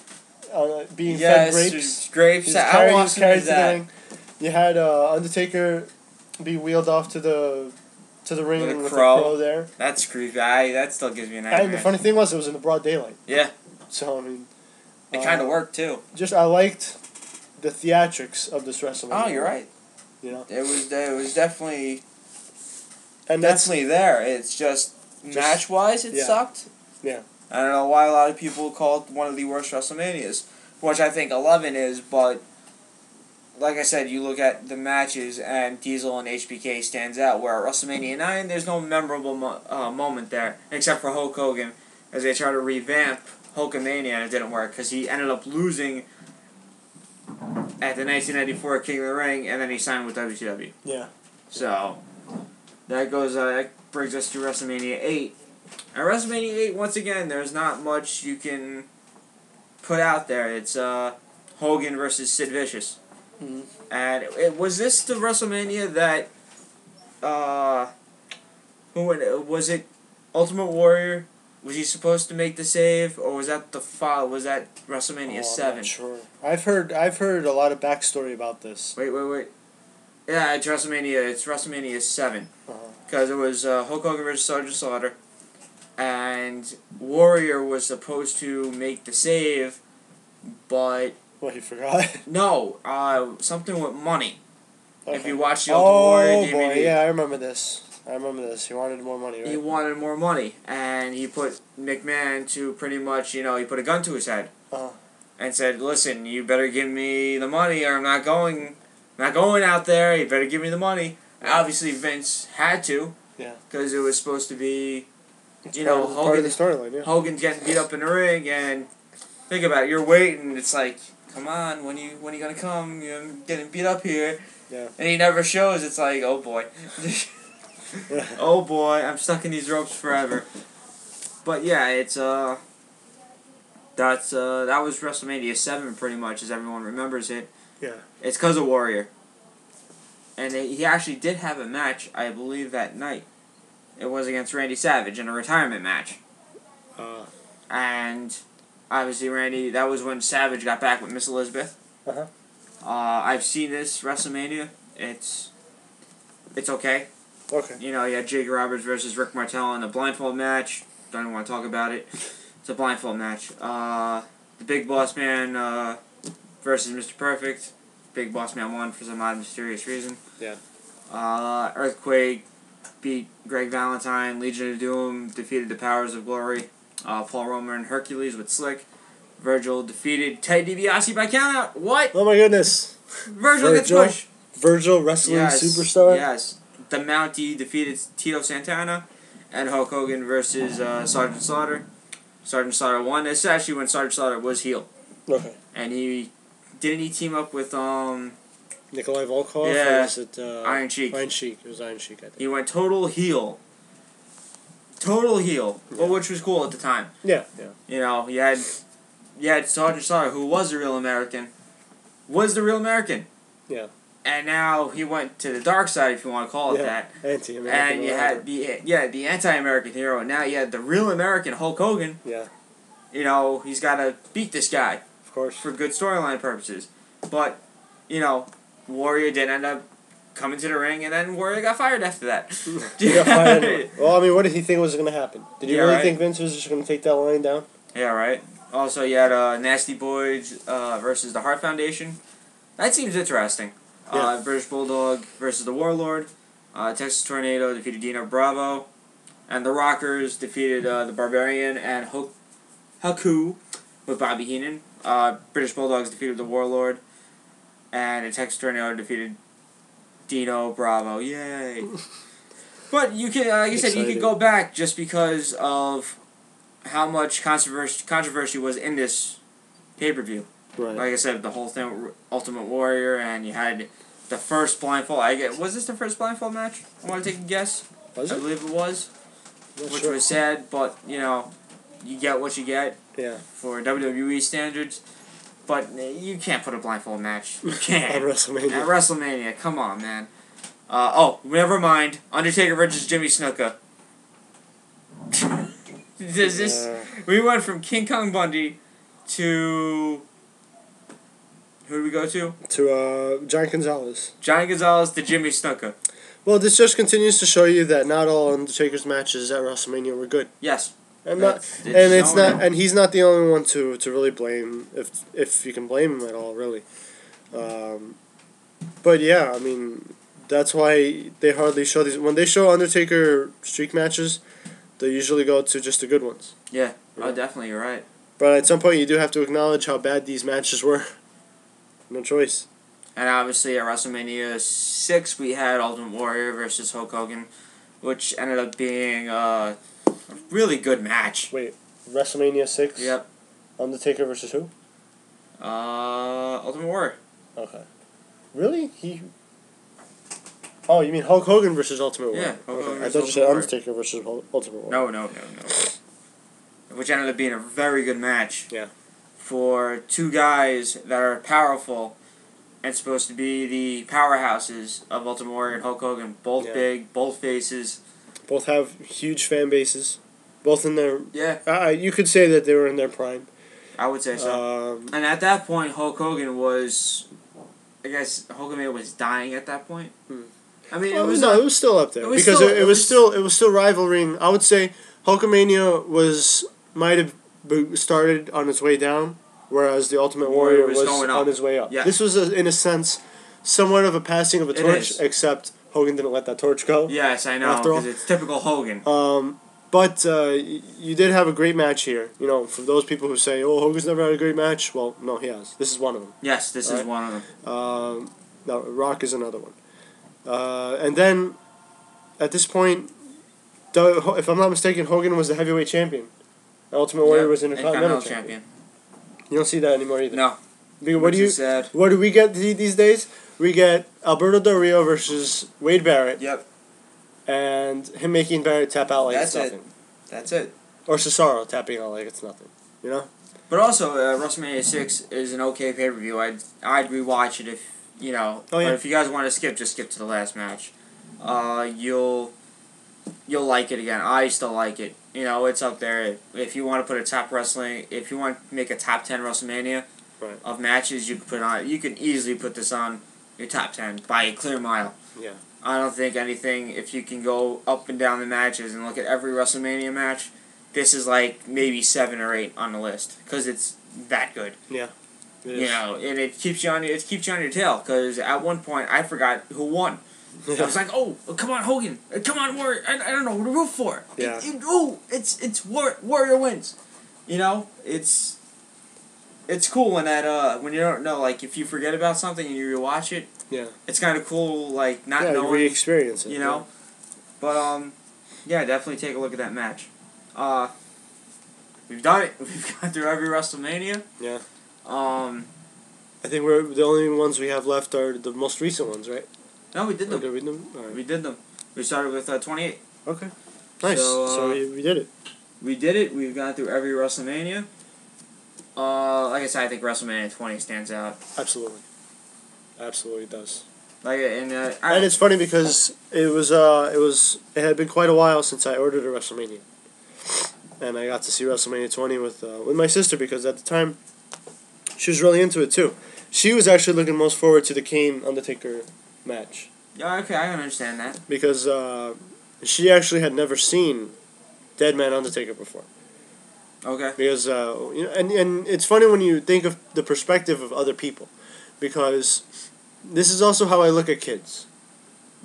being Yes. fed grapes. Grapes. He was How carried awesome to is the that? ring. You had Undertaker be wheeled off to the ring With a with crow. a crow there. That's creepy. That still gives me an nightmare. And the funny thing was, it was in the broad daylight. Yeah. So I mean, It kind of worked too. I liked the theatrics of this WrestleMania. Oh, you're right. It was definitely And that's definitely there. It's just match wise, it sucked. Yeah. I don't know why a lot of people call it one of the worst WrestleManias, which I think 11 is. But like I said, you look at the matches, and Diesel and HBK stands out. Where at WrestleMania 9, there's no memorable moment there, except for Hulk Hogan, as they try to revamp Hulkamania, and it didn't work because he ended up losing at the 1994 King of the Ring, and then he signed with WCW. Yeah. So that brings us to WrestleMania 8. At WrestleMania 8, once again, there's not much you can put out there. It's Hogan versus Sid Vicious. Mm-hmm. And was this the WrestleMania that was it Ultimate Warrior? Was he supposed to make the save, or was that was that WrestleMania 7? I'm not sure. I've heard a lot of backstory about this. Wait. Yeah, it's WrestleMania 7. Uh-huh. Because it was Hulk Hogan versus Sergeant Slaughter. and Warrior was supposed to make the save, but What, he forgot? no, something with money. Okay. If you watch the Ultimate Warrior DVD, boy, yeah, I remember this. He wanted more money, right? he wanted more money, and he put McMahon to pretty much, he put a gun to his head, and said, "Listen, you better give me the money, or I'm not going out there. You better give me the money." And obviously, Vince had to, because it was supposed to be, part of the storyline. Yeah. Hogan's getting beat up in the ring, and think about it, you're waiting. It's like, come on, when you gonna come? You're getting beat up here, and he never shows. It's like, oh boy. Oh boy, I'm stuck in these ropes forever. But yeah, it's that was WrestleMania 7 pretty much, as everyone remembers it. Yeah. It's because of Warrior. And he actually did have a match, I believe, that night. It was against Randy Savage in a retirement match. And obviously that was when Savage got back with Miss Elizabeth. I've seen this WrestleMania. It's okay. Okay. You had Jake Roberts versus Rick Martel in a blindfold match. Don't even want to talk about it. It's a blindfold match. The Big Boss Man versus Mr. Perfect. Big Boss Man won for some odd mysterious reason. Yeah. Earthquake beat Greg Valentine. Legion of Doom defeated the Powers of Glory. Paul Romer and Hercules with Slick. Virgil defeated Ted DiBiase by countout. What? Oh my goodness. Virgil gets pushed. Virgil, wrestling superstar? Yes. The Mountie defeated Tito Santana. And Hulk Hogan versus Sergeant Slaughter. Sergeant Slaughter won. This is actually when Sergeant Slaughter was heel. Okay. And didn't he team up with Nikolai Volkov? Yeah. Or was it Iron Sheik. Iron Sheik. It was Iron Sheik, I think. He went total heel. Total heel. Yeah. Well, which was cool at the time. Yeah. You had Sergeant Slaughter, who was the real American. Yeah. And now he went to the dark side, if you want to call it that. Anti-American. And you had the anti-American hero, and now you had the real American Hulk Hogan. Yeah. He's got to beat this guy. Of course. For good storyline purposes. But, Warrior did end up coming to the ring, and then Warrior got fired after that. He got fired anyway. Well, I mean, what did he think was going to happen? Did you really think Vince was just going to take that line down? Yeah, right. Also, you had Nasty Boys versus the Hart Foundation. That seems interesting. Yeah. British Bulldog versus the Warlord. Texas Tornado defeated Dino Bravo. And the Rockers defeated the Barbarian and Haku with Bobby Heenan. British Bulldogs defeated the Warlord. And the Texas Tornado defeated Dino Bravo. Yay! But you can, like I said, you could go back just because of how much controversy was in this pay-per-view. Right. Like I said, the whole thing with Ultimate Warrior, and you had the first blindfold. Was this the first blindfold match? I want to take a guess. Was it? I believe it was. Not Which sure. was sad, but, you get what you get. Yeah. For WWE standards. But you can't put a blindfold match. You can't. At WrestleMania. At WrestleMania. Come on, man. Never mind. Undertaker versus Jimmy Snuka. We went from King Kong Bundy to... Who did we go to? To Johnny Gonzalez. Johnny Gonzalez to Jimmy Snuka. Well, this just continues to show you that not all Undertaker's matches at WrestleMania were good. Yes. And he's not the only one to really blame, if you can blame him at all, really. But yeah, I mean, that's why they hardly show these. When they show Undertaker streak matches, they usually go to just the good ones. Yeah. Oh, definitely, you're right. But at some point, you do have to acknowledge how bad these matches were. No choice. And obviously at WrestleMania 6, we had Ultimate Warrior versus Hulk Hogan, which ended up being a really good match. Wait, WrestleMania 6? Yep. Undertaker versus who? Ultimate Warrior. Okay. Really? Oh, you mean Hulk Hogan versus Ultimate Warrior? Yeah, Hulk Hogan I versus thought you said Ultimate Undertaker versus Ultimate Warrior. No. Which ended up being a very good match. Yeah. For two guys that are powerful and supposed to be the powerhouses of Ultimate Warrior and Hulk Hogan. Both big, both faces. Both have huge fan bases. Both in their... Yeah. You could say that they were in their prime. I would say so. And at that point, Hulk Hogan was... I guess Hulkamania was dying at that point. I mean, it was still up there. It was still rivaling. I would say Hulkamania might have started on its way down, whereas the Ultimate Warrior was going up. on his way up. Yeah. This was, in a sense, somewhat of a passing of a torch, is. except Hogan didn't let that torch go. Yes, I know, After all. because it's typical Hogan. But you did have a great match here. You know, for those people who say, "Oh, Hogan's never had a great match," well, no, he has. This is one of them. Yes, this is one of them. No, Rock is another one. And then, at this point, if I'm not mistaken, Hogan was the heavyweight champion. The Ultimate Warrior was Intercontinental champion. You don't see that anymore either. No. Sad. What do we get these days? We get Alberto Del Rio versus Wade Barrett. Yep. And him making Barrett tap out like it's nothing. That's it. Or Cesaro tapping out like it's nothing. You know? But also, WrestleMania 6 is an okay pay-per-view. I'd rewatch it if, you know. Oh, yeah. But if you guys want to skip, just skip to the last match. You'll like it again. I still like it. You know, it's up there. If you want to put if you want to make a top 10 WrestleMania of matches, you can put on. You can easily put this on your top 10 by a clear mile. Yeah. I don't think anything. If you can go up and down the matches and look at every WrestleMania match, this is like maybe 7 or 8 on the list because it's that good. Yeah. You know, and it keeps you on your tail because at one point I forgot who won. I was like, oh, come on, Hogan. Come on, Warrior. I don't know who to root for. Yeah. It's Warrior wins. You know, it's cool when when you don't know, like, if you forget about something and you rewatch it. Yeah. It's kind of cool, like, not knowing. Yeah, re-experience it. You know? Yeah. But, yeah, definitely take a look at that match. We've done it. We've gone through every WrestleMania. Yeah. I think the only ones we have left are the most recent ones, right? No, we did them. Did we do them? All right. We did them. We started with 28. Okay. Nice. So we did it. We did it. We've gone through every WrestleMania. Like I said, I think WrestleMania 20 stands out. Absolutely. Absolutely does. And it's funny because it had been quite a while since I ordered a WrestleMania, and I got to see WrestleMania 20 with my sister because at the time she was really into it too. She was actually looking most forward to the Kane Undertaker match. Yeah, okay, I understand that. Because she actually had never seen Dead Man Undertaker before. Okay. Because and it's funny when you think of the perspective of other people, because this is also how I look at kids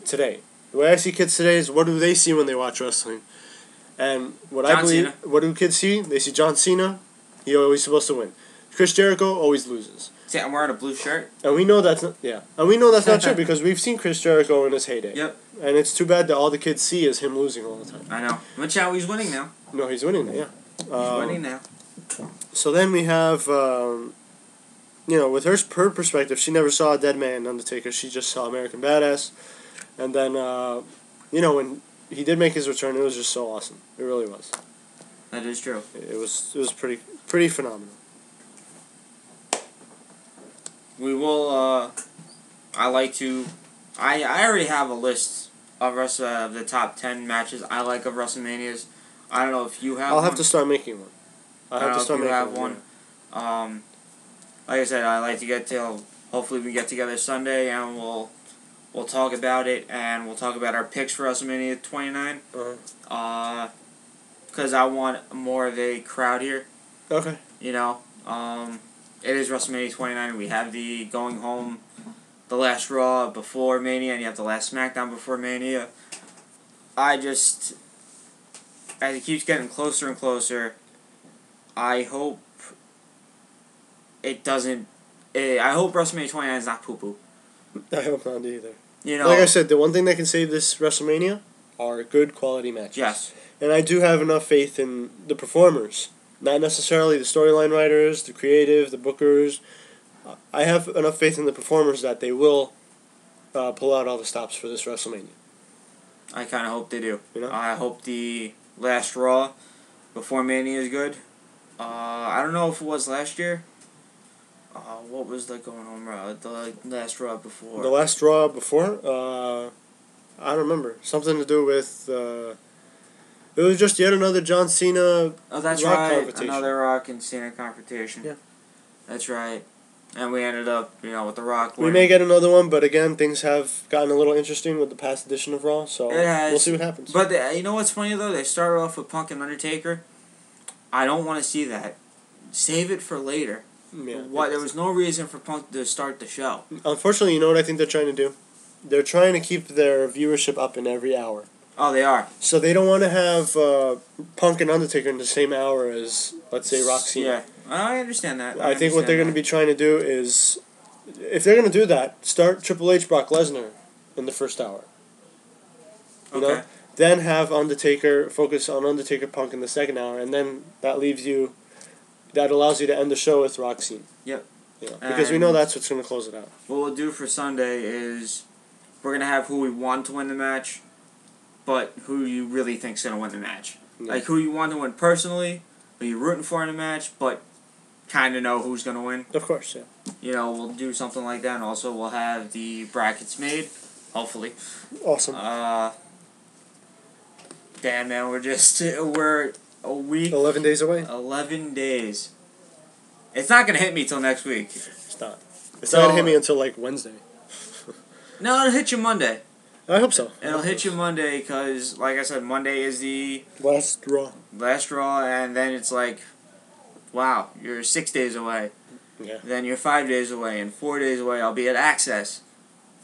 today. The way I see kids today is what do they see when they watch wrestling, and I believe Cena. What do kids see? They see John Cena. He always supposed to win. Chris Jericho always loses. See, I'm wearing a blue shirt. And we know that's not, and we know that's not true because we've seen Chris Jericho in his heyday. Yep. And it's too bad that all the kids see is him losing all the time. I know. Watch out, he's winning now. No, he's winning now. Yeah. He's winning now. So then we have, with her perspective, she never saw a Dead Man Undertaker. She just saw American Badass. And then, when he did make his return, it was just so awesome. It really was. That is true. It was pretty phenomenal. We will, I already have a list of the top 10 matches I like of WrestleManias. I don't know if you have I'll have to start making one. I don't know if you have one. Yeah. Like I said, I like to get till, hopefully we get together Sunday and we'll talk about it and we'll talk about our picks for WrestleMania 29. Because I want more of a crowd here. Okay. It is WrestleMania 29. We have the going home, the last Raw before Mania, and you have the last SmackDown before Mania. As it keeps getting closer and closer, I hope it doesn't. I hope WrestleMania 29 is not poo-poo. I hope not either. Like I said, the one thing that can save this WrestleMania are good quality matches. Yes. And I do have enough faith in the performers. Not necessarily the storyline writers, the creative, the bookers. I have enough faith in the performers that they will pull out all the stops for this WrestleMania. I kind of hope they do. I hope the last Raw before Mania is good. I don't know if it was last year. What was the going home Raw? The last Raw before. The last Raw before? I don't remember. Something to do with... it was just yet another John Cena Rock confrontation. Another Rock and Cena confrontation. Yeah. That's right. And we ended up, with The Rock We winning. may get another one, but again, things have gotten a little interesting with the past edition of Raw, so It has. we'll see what happens. But you know what's funny, though? They started off with Punk and Undertaker. I don't want to see that. Save it for later. Yeah, There was no reason for Punk to start the show. unfortunately, you know what I think they're trying to do? They're trying to keep their viewership up in every hour. Oh, they are. So they don't want to have Punk and Undertaker in the same hour as, let's say, Rock Cena. Yeah, I understand that. I think what they're going to be trying to do is, if they're going to do that, start Triple H, Brock Lesnar in the first hour. You know? Then have Undertaker, focus on Undertaker Punk in the second hour, and then that allows you to end the show with Rock Cena. Yep. Because we know that's what's going to close it out. What we'll do for Sunday is we're going to have who we want to win the match, but who you really think's going to win the match. Yeah. Like who you want to win personally, who you're rooting for in the match, but kind of know who's going to win. Of course, yeah. We'll do something like that, and also we'll have the brackets made, hopefully. Awesome. Damn, man, we're a week. 11 days away? 11 days. It's not going to hit me till next week. It's not. It's not going to hit me until, Wednesday. No, it'll hit you Monday. I hope so. It'll hit you Monday because, like I said, Monday is the last draw, and then it's like, wow, you're 6 days away. Yeah. Then you're 5 days away, and 4 days away I'll be at Access.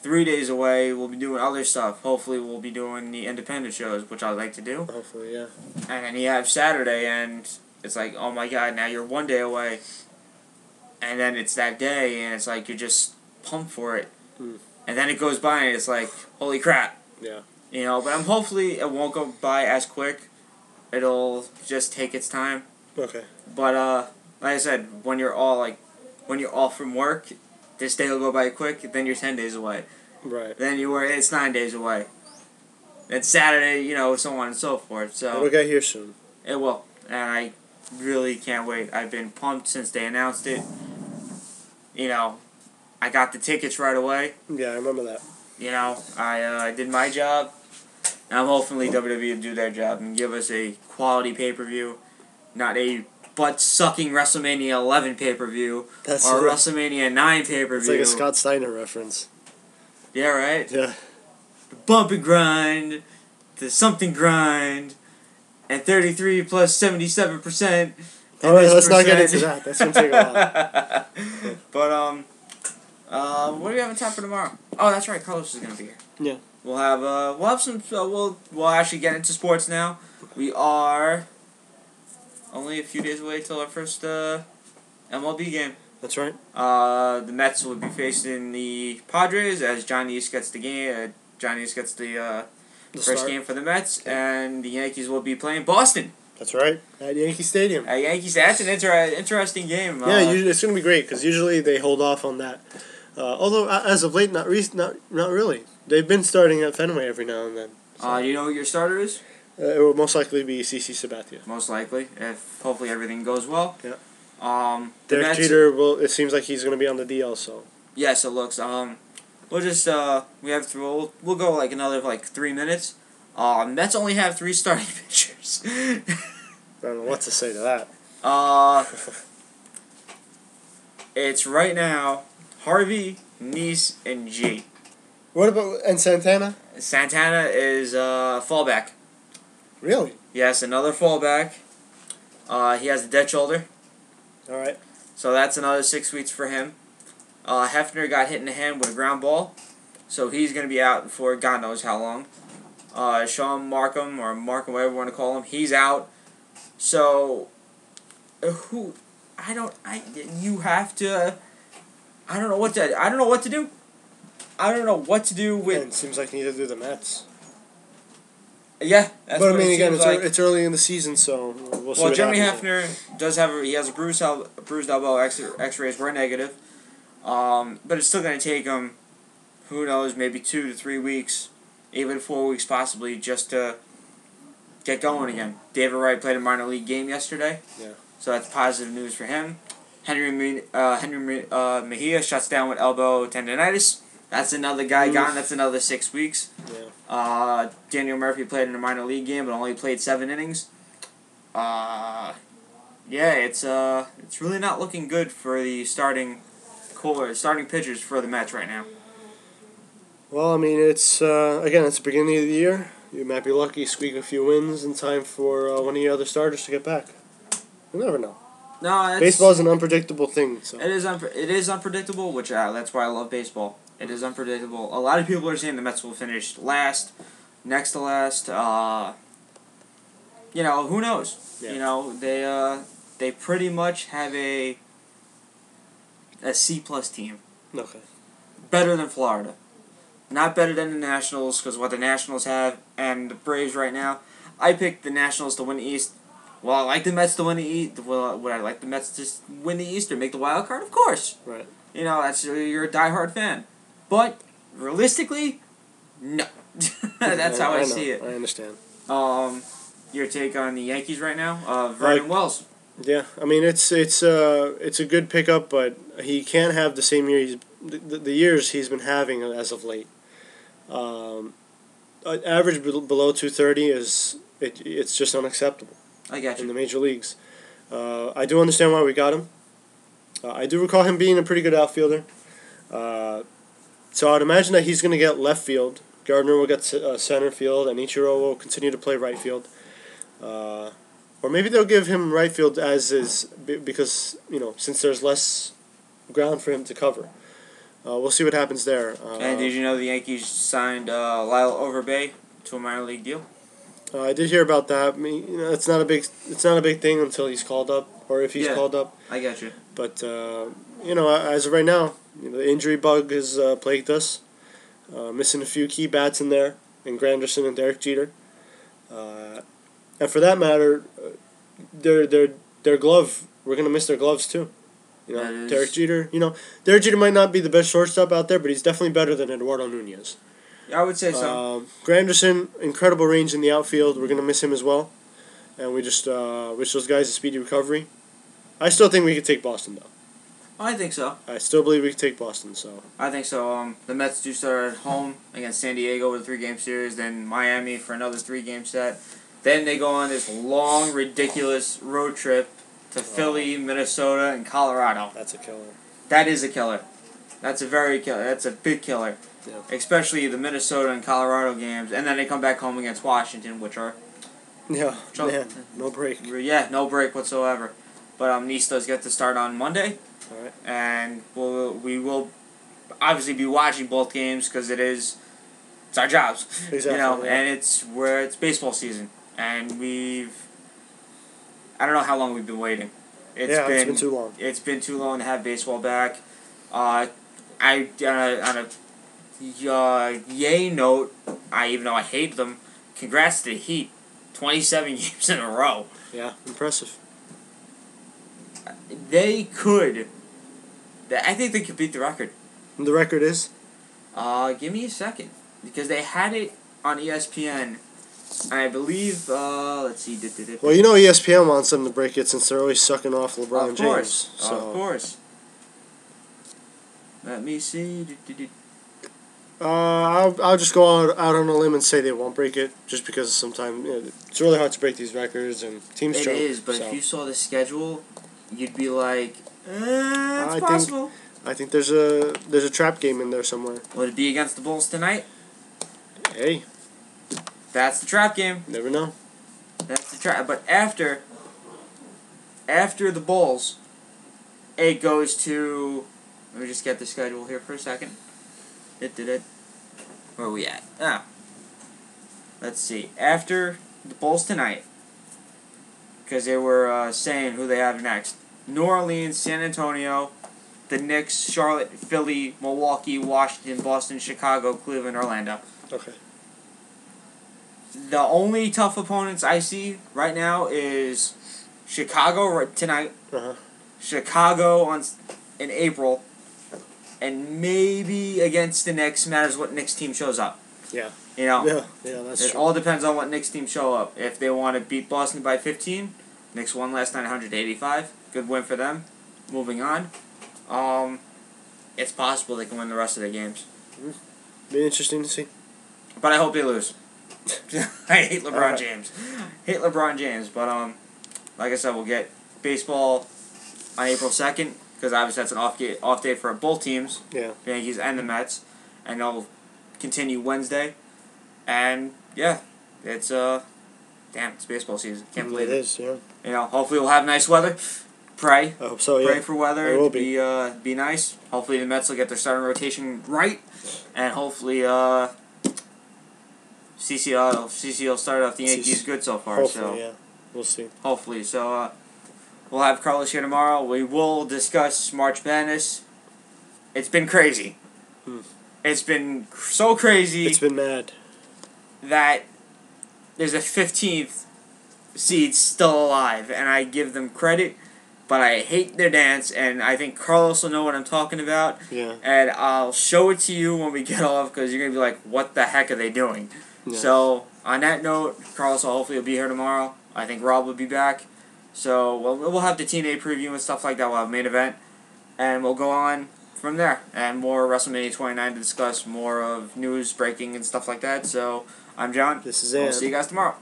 3 days away we'll be doing other stuff. Hopefully we'll be doing the independent shows, which I'd like to do. Hopefully, yeah. And then you have Saturday, and it's like, oh my God, now you're 1 day away. And then it's that day, and it's like you're just pumped for it. Mm. And then it goes by, and it's like, holy crap. Yeah. But hopefully it won't go by as quick. It'll just take its time. Okay. But like I said, when you're off from work, this day will go by quick. Then you're 10 days away. Right. Then it's 9 days away. Then Saturday, so on and so forth. So it'll get here soon. It will, and I really can't wait. I've been pumped since they announced it. I got the tickets right away. Yeah, I remember that. I did my job. And I'm hopefully WWE will do their job and give us a quality pay-per-view, not a butt-sucking WrestleMania 11 pay-per-view or WrestleMania 9 pay-per-view. It's like a Scott Steiner reference. Yeah, right? Yeah. The bump and grind, the something grind, and 33 plus 77%. Alright, let's not get into that. That's going to take a while. But, what do we have on tap for tomorrow? Oh, that's right. Carlos is going to be here. Yeah. We'll have some, we'll actually get into sports now. We are only a few days away till our first, MLB game. That's right. The Mets will be facing the Padres as Johnny East gets the game. Johnny East gets the first game for the Mets, and the Yankees will be playing Boston. That's right. At Yankee Stadium. At Yankees, that's an interesting game. Yeah, it's going to be great because usually they hold off on that. Although as of late, not really. They've been starting at Fenway every now and then. So. Do you know who your starter is? It will most likely be CC Sabathia. Most likely, if hopefully everything goes well. Yeah. Derek Jeter it seems like he's going to be on the DL. So. Yes, it looks. We'll just we'll go like another 3 minutes. Mets only have 3 starting pitchers. I don't know what to say to that. It's right now Harvey, Neese, and G. What about Santana? Santana is fallback. Really? Yes, another fallback. He has a dead shoulder. All right. So that's another 6 weeks for him. Hefner got hit in the hand with a ground ball, so he's going to be out for God knows how long. Sean Markham, or Markham, whatever you want to call him, he's out. So, I don't know what to do. I don't know what to do with. And it seems like neither do the Mets. Yeah, that's but what I mean, again, it's early in the season, so we'll see. Well, what Jimmy happens. Hefner he has a bruised elbow. X-rays were negative, but it's still going to take him, who knows, maybe 2 to 3 weeks, even 4 weeks possibly, just to get going again. David Wright played a minor league game yesterday, yeah. So that's positive news for him. Henry Mejia shuts down with elbow tendonitis. That's another guy gone. That's another 6 weeks. Yeah. Daniel Murphy played in a minor league game, but only played 7 innings. Yeah, it's really not looking good for the starting starting pitchers for the Mets right now. Well, I mean, it's again, it's the beginning of the year. You might be lucky, squeak a few wins in time for one of your other starters to get back. You never know. No, Baseball is an unpredictable thing. So it is unpredictable, which that's why I love baseball. It is unpredictable. A lot of people are saying the Mets will finish last, next to last. You know, who knows? Yeah. You know, they pretty much have a C+ team. okay. Better than Florida. Not better than the Nationals, because what the Nationals have and the Braves right now. I picked the Nationals to win the East. Well, I like the Mets to win the East. Well, would I like the Mets to win the East or make the wild card? Of course. Right. You know, you're a diehard fan. But realistically, no. That's how I see it. I understand. Your take on the Yankees right now? Vernon Wells. Yeah, I mean it's a good pickup, but he can't have the same year the years he's been having as of late. Average below 230 it's just unacceptable. I got you. In the major leagues. I do understand why we got him. I do recall him being a pretty good outfielder. So I'd imagine that he's going to get left field. Gardner will get center field, and Ichiro will continue to play right field. Or maybe they'll give him right field as is because, you know, since there's less ground for him to cover. We'll see what happens there. And did you know the Yankees signed Lyle Overbay to a minor league deal? I did hear about that. I mean, you know, it's not a big thing until he's called up, or if he's called up. I got you. But you know, as of right now, you know, the injury bug has plagued us. Missing a few key bats in there, and Granderson and Derek Jeter. And for that matter, their glove. We're gonna miss their gloves too. You know, Derek Jeter. You know, Derek Jeter might not be the best shortstop out there, but he's definitely better than Eduardo Nunez. I would say so. Granderson, incredible range in the outfield. We're gonna miss him as well, and we just wish those guys a speedy recovery. I still think we could take Boston though. I think so. I still believe we could take Boston. So I think so. The Mets do start at home against San Diego with a 3-game series, then Miami for another 3-game set. Then they go on this long, ridiculous road trip to Philly, Minnesota, and Colorado. that's a killer. That is a killer. That's a very killer. That's a big killer. Yeah. Especially the Minnesota and Colorado games, and then they come back home against Washington, which are Man, no break. Yeah, no break whatsoever. But Nice does get to start on Monday, All right. and we will obviously be watching both games because it's our jobs, Exactly, you know, yeah. and it's baseball season, and I don't know how long we've been waiting. It's been too long. It's been too long to have baseball back. On a yay note, even though I hate them, congrats to the Heat. 27 games in a row. Yeah, impressive. They could. I think they could beat the record. And the record is? Give me a second. Because they had it on ESPN. I believe, let's see. Well, you know ESPN wants them to break it since they're always sucking off LeBron Of course. James. So. Of course. Let me see. I'll just go out on a limb and say they won't break it, just because sometimes it's really hard to break these records and teams choke. It is, but if you saw the schedule, you'd be like, it's possible. I think there's a trap game in there somewhere. Would it be against the Bulls tonight? Hey, that's the trap game. never know. That's the trap. But after the Bulls, it goes to. Let me just get the schedule here for a second. Where are we at? Let's see. After the Bulls tonight, because they were saying who they have next. New Orleans, San Antonio, the Knicks, Charlotte, Philly, Milwaukee, Washington, Boston, Chicago, Cleveland, Orlando. Okay. The only tough opponents I see right now is Chicago tonight, Chicago in April, and maybe against the Knicks. Matters what Knicks team shows up. Yeah. You know. Yeah, that's it true. all depends on what Knicks team show up. If they want to beat Boston by 15, Knicks won last night 100-85. Good win for them. Moving on. It's possible they can win the rest of their games. Be interesting to see. But I hope they lose. I hate LeBron James. But like I said, we'll get baseball on April 2nd. because obviously that's an off day for both teams, Yeah. the Yankees and the Mets, and they'll continue Wednesday. And yeah, it's it's baseball season. Can't believe It is, yeah. You know, hopefully we'll have nice weather. Pray. I hope so, yeah. Pray for weather. It will be nice. Hopefully the Mets will get their starting rotation right, and hopefully CC will start off the Yankees good so far. Hopefully, yeah. We'll see. Hopefully, so we'll have Carlos here tomorrow. We will discuss March Madness. It's been crazy. It's been so crazy. It's been mad. That there's a 15th seed still alive, and I give them credit, but I hate their dance, and I think Carlos will know what I'm talking about. Yeah. And I'll show it to you when we get off, because you're going to be like, what the heck are they doing? Yeah. So, on that note, Carlos will hopefully be here tomorrow. I think Rob will be back. So, we'll have the TNA preview and stuff like that. We'll have main event, and we'll go on from there. And more WrestleMania 29 to discuss more of news, breaking, and stuff like that. So, I'm John. This is We'll Ann. see you guys tomorrow.